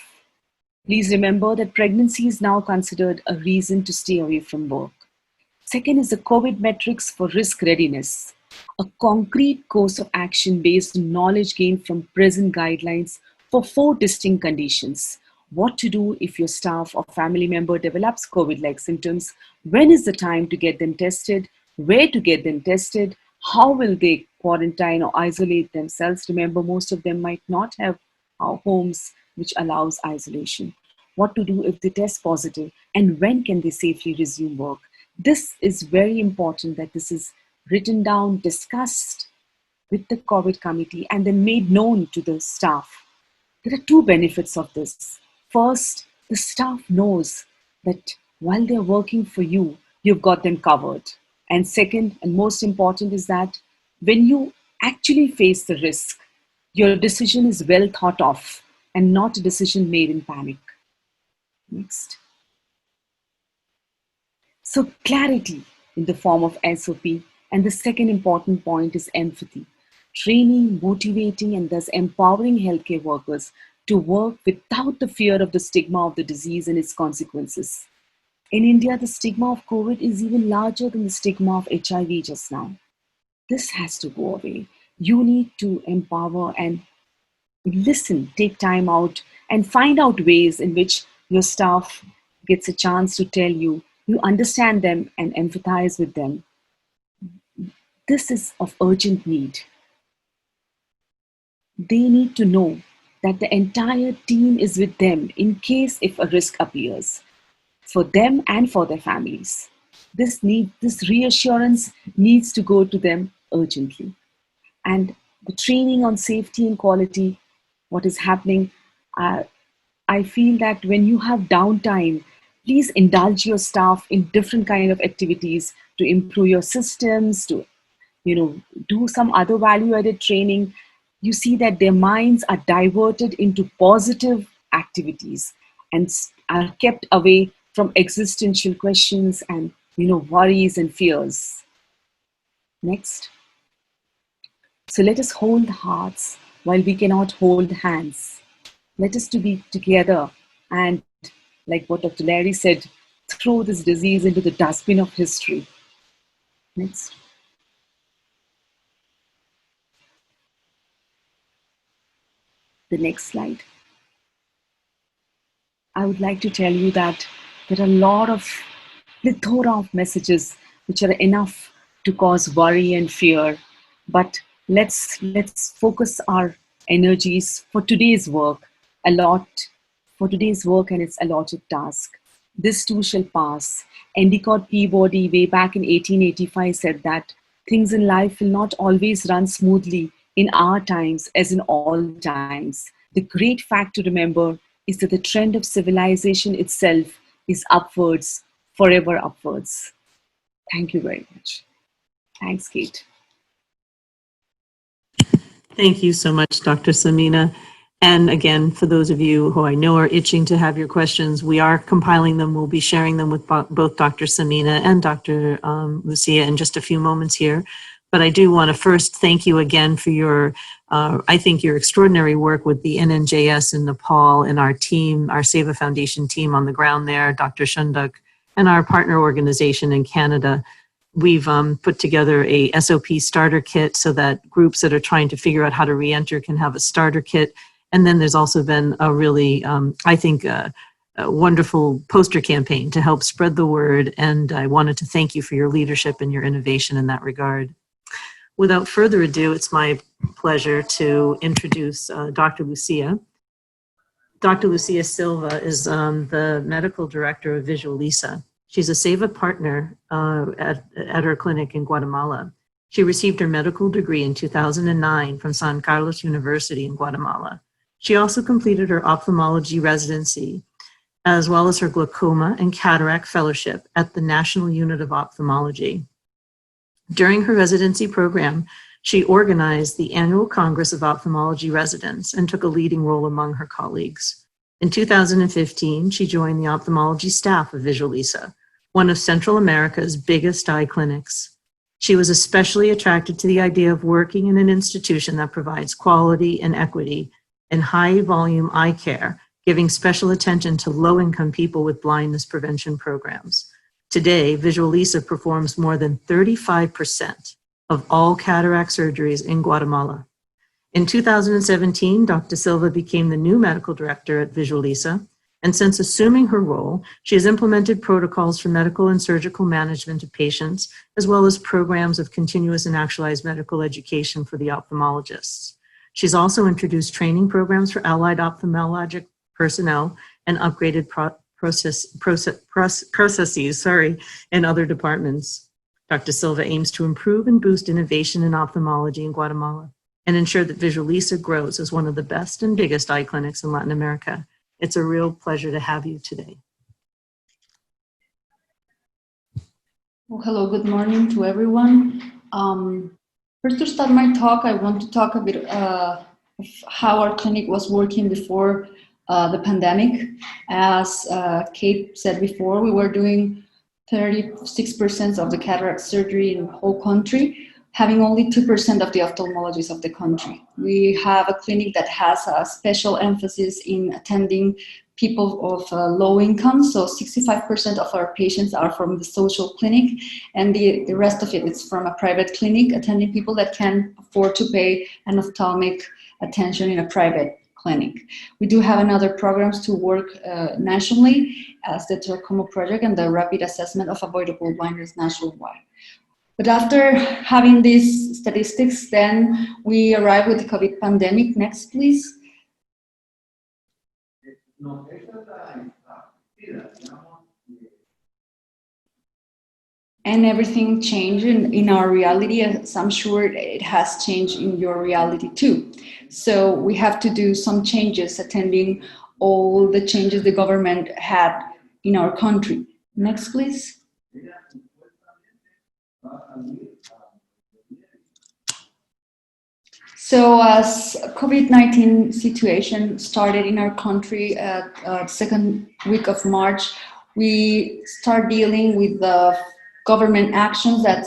Please remember that pregnancy is now considered a reason to stay away from work. Second is the COVID metrics for risk readiness, a concrete course of action based on knowledge gained from present guidelines for 4 distinct conditions. What to do if your staff or family member develops COVID-like symptoms, when is the time to get them tested, where to get them tested, how will they quarantine or isolate themselves. Remember, most of them might not have homes which allows isolation. What to do if they test positive, and when can they safely resume work. This is very important that this is written down, discussed with the COVID committee, and then made known to the staff. There are 2 benefits of this. First, the staff knows that while they're working for you, you've got them covered. And second, and most important, is that when you actually face the risk, your decision is well thought of and not a decision made in panic. Next. So clarity in the form of SOP. And the second important point is empathy. Training, motivating, and thus empowering healthcare workers to work without the fear of the stigma of the disease and its consequences. In India, the stigma of COVID is even larger than the stigma of HIV just now. This has to go away. You need to empower and listen, take time out, and find out ways in which your staff gets a chance to tell you, you understand them and empathize with them. This is of urgent need. They need to know that the entire team is with them in case if a risk appears, for them and for their families. This reassurance needs to go to them urgently. And the training on safety and quality, what is happening, I feel that when you have downtime, please indulge your staff in different kind of activities to improve your systems, to do some other value-added training. You see that their minds are diverted into positive activities and are kept away from existential questions and worries and fears. Next. So let us hold hearts while we cannot hold hands. Let us to be together and, like what Dr. Larry said, throw this disease into the dustbin of history. Next. The next slide. I would like to tell you that there are a lot of plethora of messages which are enough to cause worry and fear, but let's focus our energies for today's work, and its allotted task. This too shall pass. Endicott Peabody, way back in 1885, said that things in life will not always run smoothly in our times as in all times. The great fact to remember is that the trend of civilization itself is upwards, forever upwards. Thank you very much. Thanks, Kate. Thank you so much, Dr. Samina. And again, for those of you who I know are itching to have your questions, we are compiling them. We'll be sharing them with both Dr. Samina and Dr. Lucia in just a few moments here. But I do want to first thank you again for your, I think, your extraordinary work with the NNJS in Nepal and our team, our Seva Foundation team on the ground there, Dr. Shunduk, and our partner organization in Canada. We've put together a SOP starter kit so that groups that are trying to figure out how to re-enter can have a starter kit. And then there's also been a really, I think, a wonderful poster campaign to help spread the word. And I wanted to thank you for your leadership and your innovation in that regard. Without further ado, it's my pleasure to introduce Dr. Lucia. Dr. Lucia Silva is the medical director of Visualisa. She's a Seva partner at her clinic in Guatemala. She received her medical degree in 2009 from San Carlos University in Guatemala. She also completed her ophthalmology residency, as well as her glaucoma and cataract fellowship at the National Unit of Ophthalmology. During her residency program, She organized the annual Congress of Ophthalmology Residents and took a leading role among her colleagues. In 2015, she joined the ophthalmology staff of Visualisa, one of Central America's biggest eye clinics. She was especially attracted to the idea of working in an institution that provides quality and equity in high-volume eye care, giving special attention to low-income people with blindness prevention programs. Today, Visualisa performs more than 35% of all cataract surgeries in Guatemala. In 2017, Dr. Silva became the new medical director at Visualisa, and since assuming her role, she has implemented protocols for medical and surgical management of patients, as well as programs of continuous and actualized medical education for the ophthalmologists. She's also introduced training programs for allied ophthalmologic personnel and upgraded processes in other departments. Dr. Silva aims to improve and boost innovation in ophthalmology in Guatemala and ensure that Visualisa grows as one of the best and biggest eye clinics in Latin America. It's a real pleasure to have you today. Well, hello, good morning to everyone. First, to start my talk, I want to talk a bit of how our clinic was working before the pandemic. As Kate said before, we were doing 36% of the cataract surgery in the whole country, having only 2% of the ophthalmologists of the country. We have a clinic that has a special emphasis in attending people of low income, so 65% of our patients are from the social clinic, and the rest of it is from a private clinic, attending people that can afford to pay an ophthalmic attention in a private clinic. We do have another programs to work nationally as the Trachoma project and the rapid assessment of avoidable blindness nationwide. But after having these statistics, then we arrived with the COVID pandemic. Next, please. And everything changed in our reality, as I'm sure it has changed in your reality too. So we have to do some changes attending all the changes the government had in our country. Next, please. So as COVID-19 situation started in our country at second week of March, we start dealing with the government actions that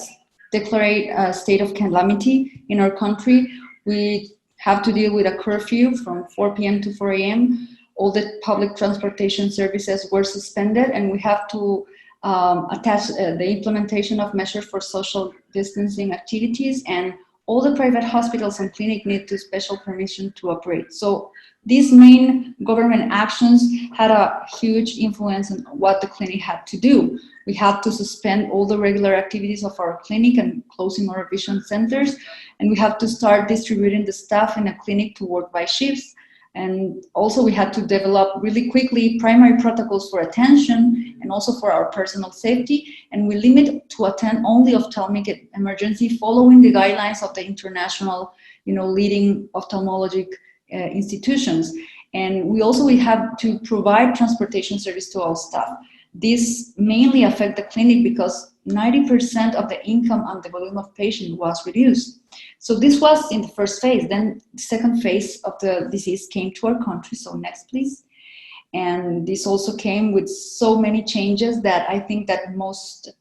declare a state of calamity in our country. We have to deal with a curfew from 4 p.m. to 4 a.m. All the public transportation services were suspended, and we have to attach the implementation of measures for social distancing activities, and all the private hospitals and clinics need to special permission to operate. So these main government actions had a huge influence on what the clinic had to do. We had to suspend all the regular activities of our clinic and closing our vision centers, and we have to start distributing the staff in a clinic to work by shifts. And also we had to develop really quickly primary protocols for attention and also for our personal safety. And we limit to attend only ophthalmic emergency following the guidelines of the international, leading ophthalmologic institutions. And we have to provide transportation service to all staff. This mainly affect the clinic because 90% of the income and the volume of patient was reduced. So this was in the first phase. Then the second phase of the disease came to our country. So next, please. And this also came with so many changes that I think that most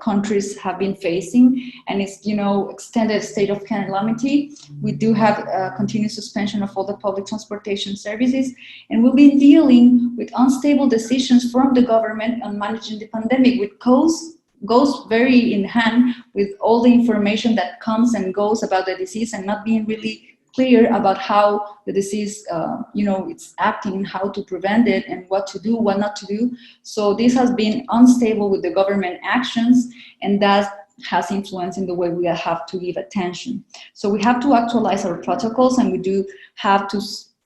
countries have been facing. And it's, extended state of calamity. We do have a continuous suspension of all the public transportation services. And we've been dealing with unstable decisions from the government on managing the pandemic, which goes very in hand with all the information that comes and goes about the disease and not being really clear about how the disease, it's acting, how to prevent it, and what to do, what not to do. So this has been unstable with the government actions, and that has influence in the way we have to give attention. So we have to actualize our protocols, and we do have to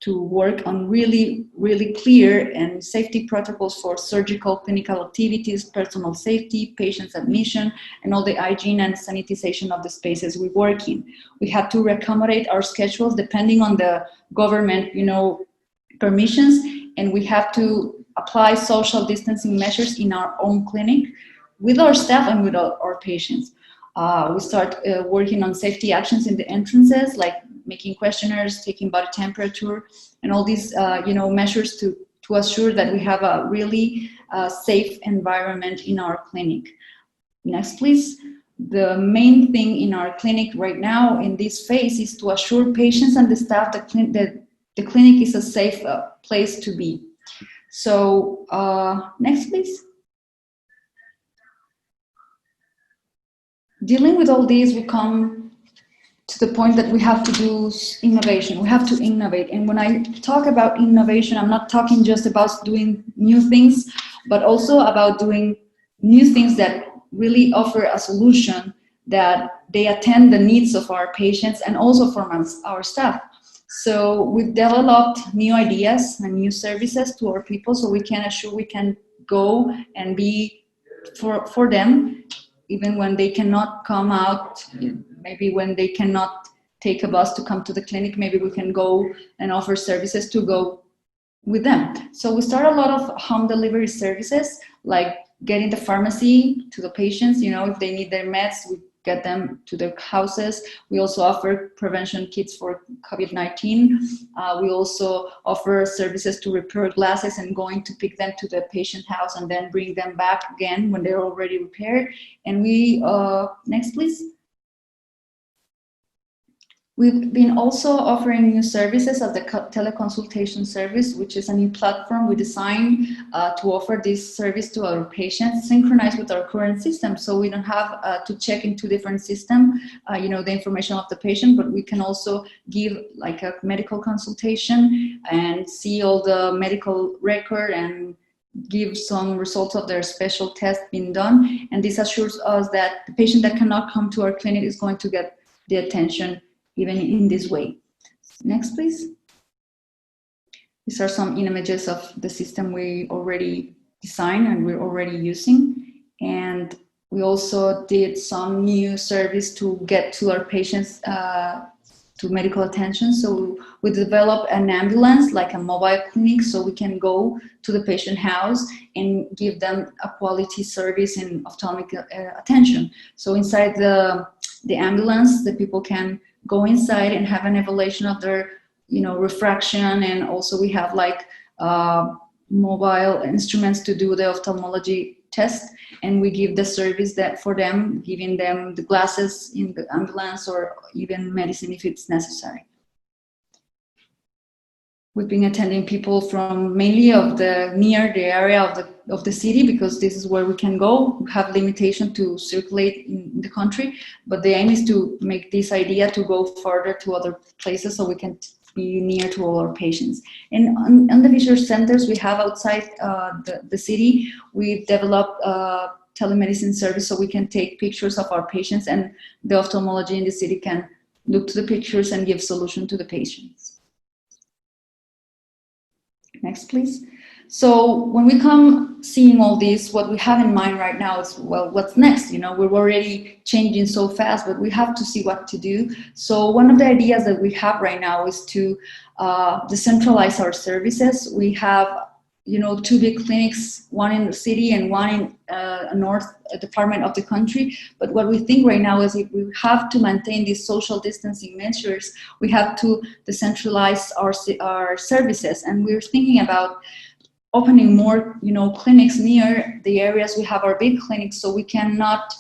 work on really, really clear and safety protocols for surgical clinical activities, personal safety, patients admission, and all the hygiene and sanitization of the spaces we work in. We have to accommodate our schedules depending on the government, permissions, and we have to apply social distancing measures in our own clinic with our staff and with our patients. We start working on safety actions in the entrances, like making questionnaires, taking body temperature, and all these measures to assure that we have a really safe environment in our clinic. Next, please. The main thing in our clinic right now in this phase is to assure patients and the staff that the clinic is a safe place to be. So next, please. Dealing with all these, we come to the point that we have to do innovation. We have to innovate. And when I talk about innovation, I'm not talking just about doing new things, but also about doing new things that really offer a solution that they attend the needs of our patients and also for our staff. So we've developed new ideas and new services to our people so we can assure we can go and be for them even when they cannot come out, maybe when they cannot take a bus to come to the clinic, maybe we can go and offer services to go with them. So we start a lot of home delivery services, like getting the pharmacy to the patients, if they need their meds, we get them to their houses. We also offer prevention kits for COVID-19. We also offer services to repair glasses and going to pick them to the patient house and then bring them back again when they're already repaired. And we, next please. We've been also offering new services as the teleconsultation service, which is a new platform we designed to offer this service to our patients, synchronized with our current system. So we don't have to check into different systems, the information of the patient, but we can also give like a medical consultation and see all the medical record and give some results of their special test being done. And this assures us that the patient that cannot come to our clinic is going to get the attention even in this way. Next, please. These are some images of the system we already designed and we're already using. And we also did some new service to get to our patients to medical attention. So we developed an ambulance, like a mobile clinic, so we can go to the patient house and give them a quality service in ophthalmic attention. So inside the ambulance, the people can go inside and have an evaluation of their, refraction. And also we have like mobile instruments to do the ophthalmology test. And we give the service that for them, giving them the glasses in the ambulance or even medicine if it's necessary. We've been attending people from mainly near the area of the city, because this is where we can go. We have limitation to circulate in the country, but the aim is to make this idea to go further to other places so we can be near to all our patients. And on the visitor centers we have outside the city, we've developed telemedicine service so we can take pictures of our patients, and the ophthalmology in the city can look to the pictures and give solution to the patients. Next, please. So when we come seeing all this, what we have in mind right now is, well, what's next? We're already changing so fast, but we have to see what to do. So one of the ideas that we have right now is to decentralize our services. We have, two big clinics, one in the city and one in a north department of the country. But what we think right now is if we have to maintain these social distancing measures, we have to decentralize our services. And we're thinking about opening more, clinics near the areas we have our big clinics, so we cannot,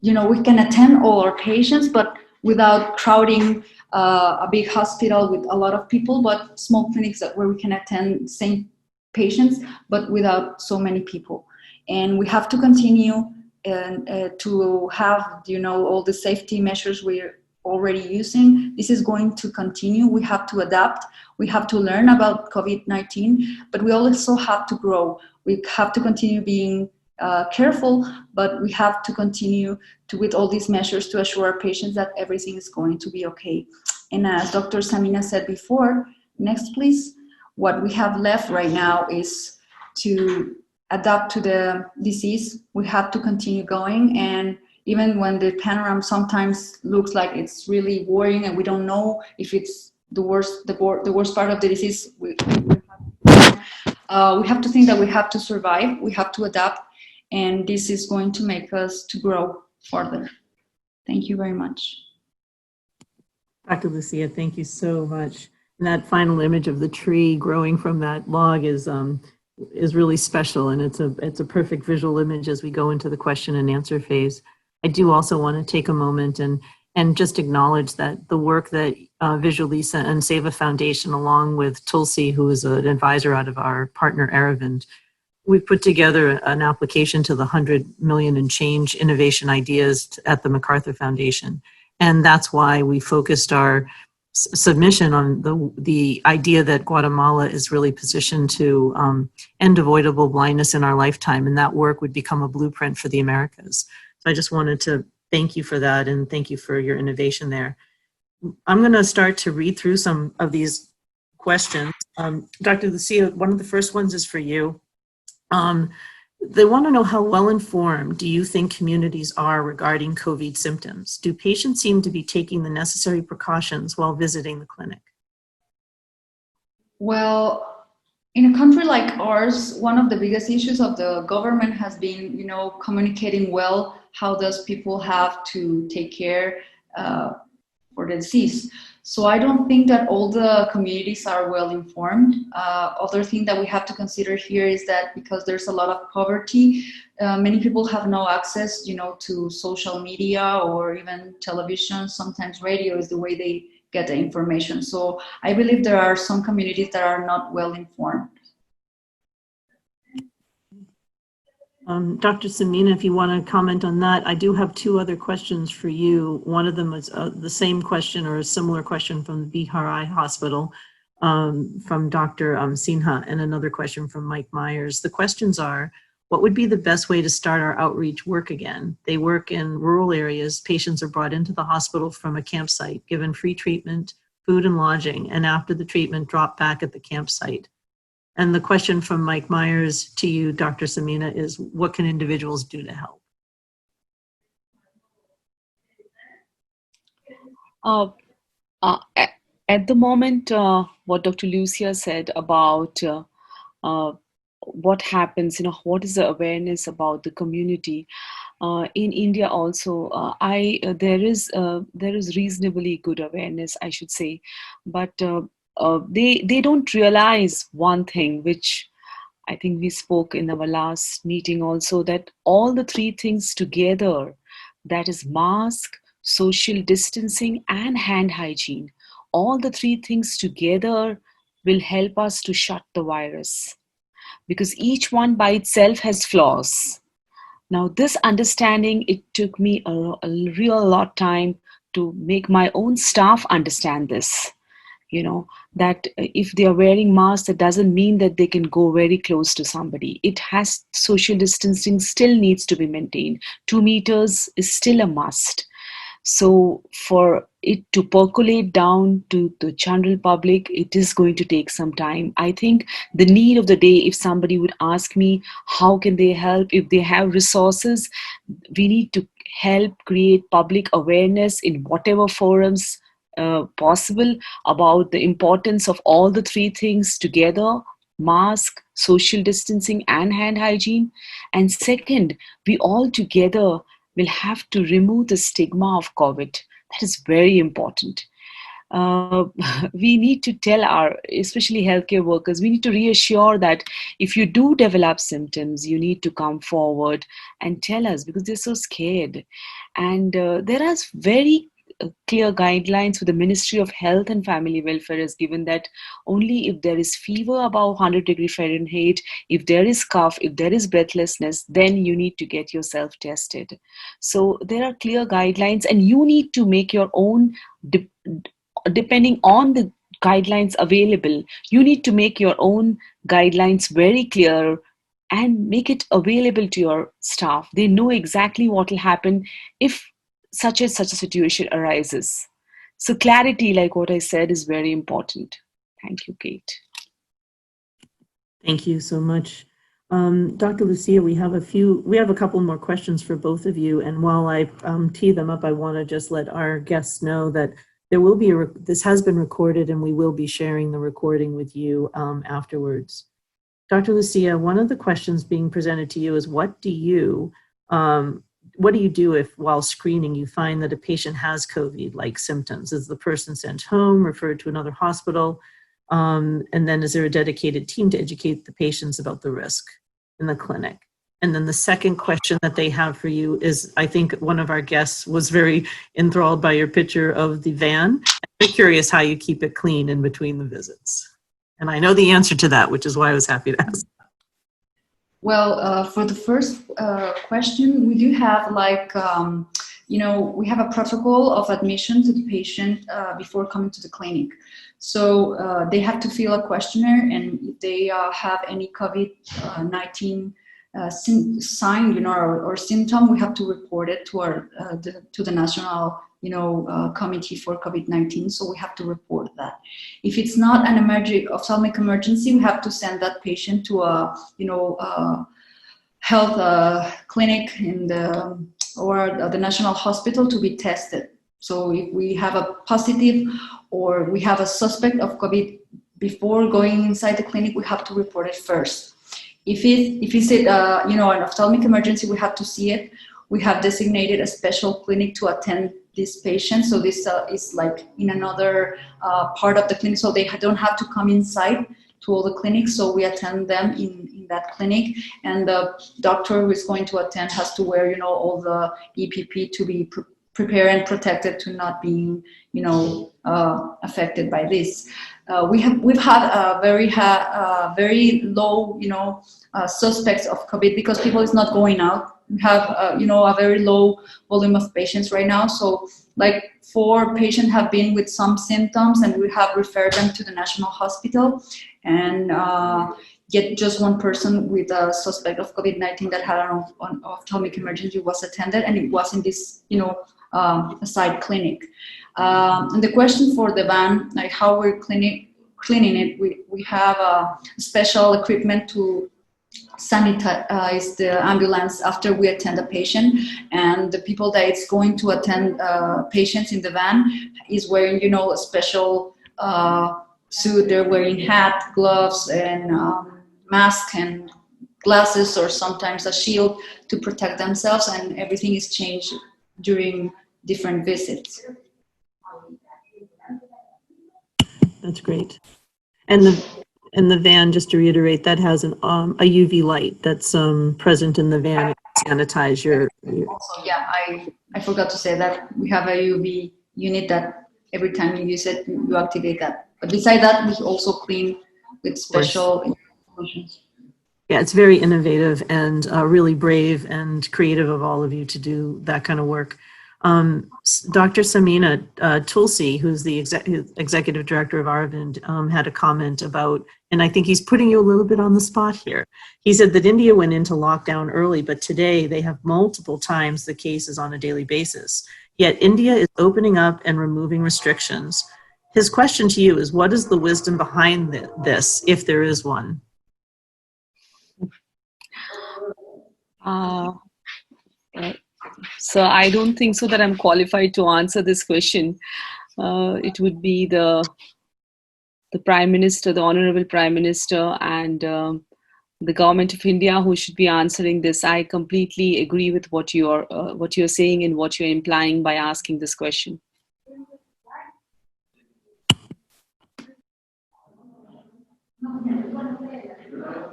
we can attend all our patients, but without crowding a big hospital with a lot of people, but small clinics where we can attend the same patients, but without so many people. And we have to continue to have, all the safety measures we're already using. This is going to continue. We have to adapt. We have to learn about COVID-19, but we also have to grow. We have to continue being careful, but we have to continue with all these measures to assure our patients that everything is going to be okay. And as Dr. Samina said before, next please, what we have left right now is to adapt to the disease. We have to continue going, and even when the panorama sometimes looks like it's really worrying and we don't know if it's the worst part of the disease, we have to think that we have to survive, we have to adapt, and this is going to make us to grow further. Thank you very much. Dr. Lucia, thank you so much. And that final image of the tree growing from that log is really special, and it's a perfect visual image as we go into the question and answer phase. I do also want to take a moment and just acknowledge that the work that Visual Lisa and Seva Foundation, along with Tulsi, who is an advisor out of our partner Aravind, we've put together an application to the 100 million and change innovation ideas at the MacArthur Foundation. And that's why we focused our submission on the idea that Guatemala is really positioned to end avoidable blindness in our lifetime, and that work would become a blueprint for the Americas. So I just wanted to thank you for that, and thank you for your innovation there. I'm going to start to read through some of these questions. Dr. Lucia, one of the first ones is for you. They want to know, how well informed do you think communities are regarding COVID symptoms? Do patients seem to be taking the necessary precautions while visiting the clinic? Well, in a country like ours, one of the biggest issues of the government has been, communicating well how does people have to take care for the disease. So I don't think that all the communities are well informed. Other thing that we have to consider here is that because there's a lot of poverty, many people have no access, to social media or even television. Sometimes radio is the way they get the information. So I believe there are some communities that are not well informed. Dr. Samina, if you want to comment on that, I do have two other questions for you. One of them is the same question or a similar question from the Bihar Eye Hospital from Dr. Sinha, and another question from Mike Myers. The questions are, what would be the best way to start our outreach work again? They work in rural areas. Patients are brought into the hospital from a campsite, given free treatment, food and lodging, and after the treatment, drop back at the campsite. And the question from Mike Myers to you, Dr. Samina, is what can individuals do to help? At the moment, what Dr. Lucia said about what happens, what is the awareness about the community. In India also, there is reasonably good awareness, I should say, but they don't realize one thing, which I think we spoke in our last meeting also, that all the three things together, that is mask, social distancing, and hand hygiene, all the three things together will help us to shut the virus, because each one by itself has flaws. Now, this understanding, it took me a real lot time to make my own staff understand this. That if they are wearing masks, that doesn't mean that they can go very close to somebody. Social distancing still needs to be maintained. 2 meters is still a must. So for it to percolate down to the general public, it is going to take some time. I think the need of the day, if somebody would ask me, how can they help? If they have resources, we need to help create public awareness in whatever forums possible about the importance of all the three things together: mask, social distancing, and hand hygiene. And second, we all together will have to remove the stigma of COVID. That is very important. We need to tell especially healthcare workers, we need to reassure that if you do develop symptoms, you need to come forward and tell us, because they're so scared. And there are very clear guidelines for the Ministry of Health and Family Welfare has given that only if there is fever above 100°F, if there is cough, if there is breathlessness, then you need to get yourself tested. So there are clear guidelines, and you need to make your own, depending on the guidelines available, you need to make your own guidelines very clear and make it available to your staff. They know exactly what will happen if such a situation arises. So clarity, like what I said, is very important. Thank you, Kate. Thank you so much. Dr. Lucia, we have a couple more questions for both of you. And while I tee them up, I want to just let our guests know that there will be this has been recorded, and we will be sharing the recording with you afterwards. Dr. Lucia, one of the questions being presented to you is, what do you, what do you do if while screening you find that a patient has COVID-like symptoms? Is the person sent home, referred to another hospital? And then is there a dedicated team to educate the patients about the risk in the clinic? And then the second question that they have for you is, I think one of our guests was very enthralled by your picture of the van. I'm curious how you keep it clean in between the visits. And I know the answer to that, which is why I was happy to ask. Well, for the first question, we do have we have a protocol of admission to the patient before coming to the clinic. So they have to fill a questionnaire, and if they have any COVID-19 sign, or symptom, we have to report it to the national, committee for COVID-19. So we have to report that. If it's not an ophthalmic emergency, we have to send that patient to a, health clinic or the national hospital to be tested. So if we have a positive or we have a suspect of COVID before going inside the clinic, we have to report it first. If it's an ophthalmic emergency, we have to see it. We have designated a special clinic to attend this patient. So this is like in another part of the clinic, so they don't have to come inside to all the clinics. So we attend them in that clinic, and the doctor who is going to attend has to wear, all the EPP to be prepared and protected to not being, affected by this. We've had very low, suspects of COVID because people is not going out. We have, a very low volume of patients right now. So like 4 patients have been with some symptoms, and we have referred them to the national hospital, and yet just 1 person with a suspect of COVID-19 that had an ophthalmic emergency was attended, and it was in this, side clinic. And the question for the van, like how we're cleaning it, we have special equipment to sanitize the ambulance after we attend a patient, and the people that it's going to attend patients in the van is wearing, a special suit. They're wearing hat, gloves, and mask and glasses, or sometimes a shield to protect themselves, and everything is changed during different visits. That's great. And the van, just to reiterate, that has a UV light that's present in the van to sanitize your. Also, yeah, I forgot to say that we have a UV unit that every time you use it, you activate that. But beside that, we also clean with special solutions. Yeah, it's very innovative and really brave and creative of all of you to do that kind of work. Dr. Samina Tulsi, who's the executive director of Aravind, had a comment about, and I think he's putting you a little bit on the spot here. He said that India went into lockdown early, but today they have multiple times the cases on a daily basis. Yet India is opening up and removing restrictions. His question to you is, what is the wisdom behind this, if there is one? So I don't think so that I'm qualified to answer this question. It would be the Prime Minister, the Honorable Prime Minister, and the Government of India who should be answering this. I completely agree with what you're saying and what you're implying by asking this question.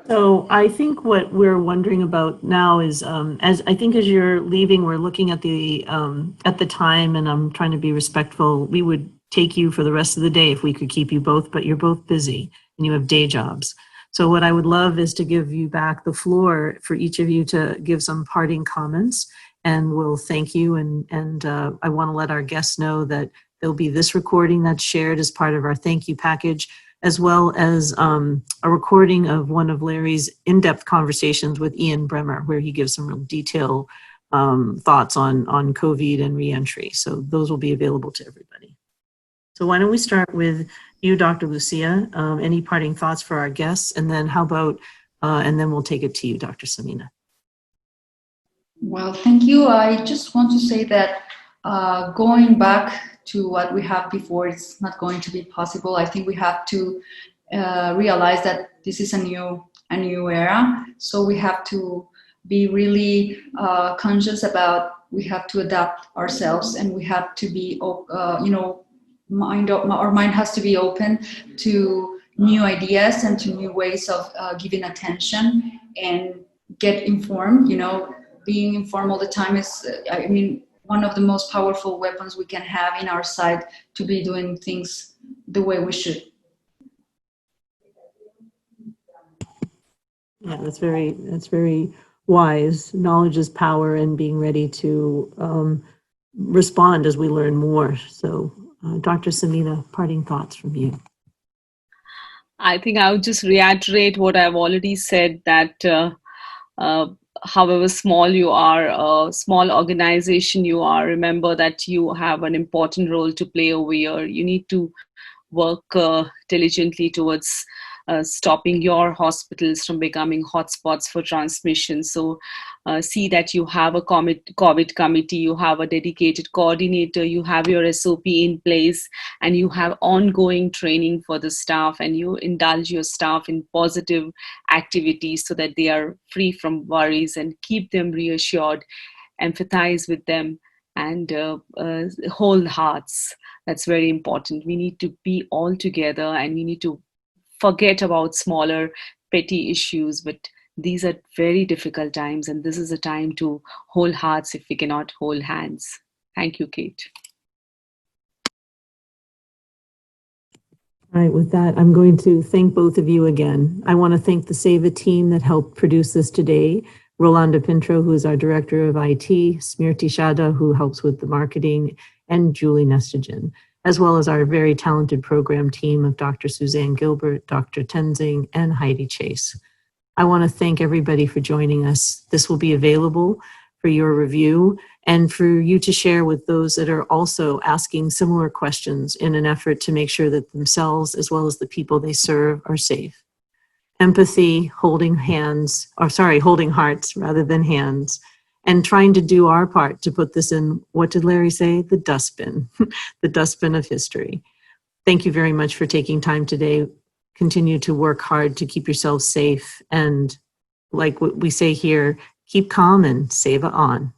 So I think what we're wondering about now is, as you're leaving, we're looking at the time, and I'm trying to be respectful. We would take you for the rest of the day if we could keep you both, but you're both busy and you have day jobs. So what I would love is to give you back the floor for each of you to give some parting comments, and we'll thank you. And I want to let our guests know that there'll be this recording that's shared as part of our thank you package, as well as a recording of one of Larry's in-depth conversations with Ian Bremer, where he gives some real detailed thoughts on COVID and reentry. So those will be available to everybody. So why don't we start with you, Dr. Lucia? Any parting thoughts for our guests? And then how about, and then we'll take it to you, Dr. Samina. Well, thank you. I just want to say that going back to what we have before, it's not going to be possible. I think we have to realize that this is a new era. So we have to be really conscious about we have to adapt ourselves, and we have to be, our mind has to be open to new ideas and to new ways of giving attention and get informed. Being informed all the time is, one of the most powerful weapons we can have in our side to be doing things the way we should. Yeah, that's very wise. Knowledge is power, and being ready to respond as we learn more. So, Dr. Samina, parting thoughts from you. I think I would just reiterate what I've already said, that however small you are, a small organization you are, remember that you have an important role to play over here. You need to work diligently towards stopping your hospitals from becoming hotspots for transmission. So see that you have a COVID committee, you have a dedicated coordinator, you have your SOP in place, and you have ongoing training for the staff, and you indulge your staff in positive activities so that they are free from worries, and keep them reassured, empathize with them, and hold hearts. That's very important. We need to be all together, and we need to forget about smaller petty issues, but these are very difficult times, and this is a time to hold hearts if we cannot hold hands. Thank you, Kate. All right, with that, I'm going to thank both of you again. I want to thank the Seva team that helped produce this today. Rolanda Pintro, who is our Director of IT, Smriti Shada, who helps with the marketing, and Julie Nestagen, as well as our very talented program team of Dr. Suzanne Gilbert, Dr. Tenzing, and Heidi Chase. I want to thank everybody for joining us. This will be available for your review and for you to share with those that are also asking similar questions in an effort to make sure that themselves, as well as the people they serve, are safe. Empathy, holding hearts rather than hands, and trying to do our part to put this in, what did Larry say? The dustbin, the dustbin of history. Thank you very much for taking time today. Continue to work hard to keep yourselves safe. And like what we say here, keep calm and Seva on.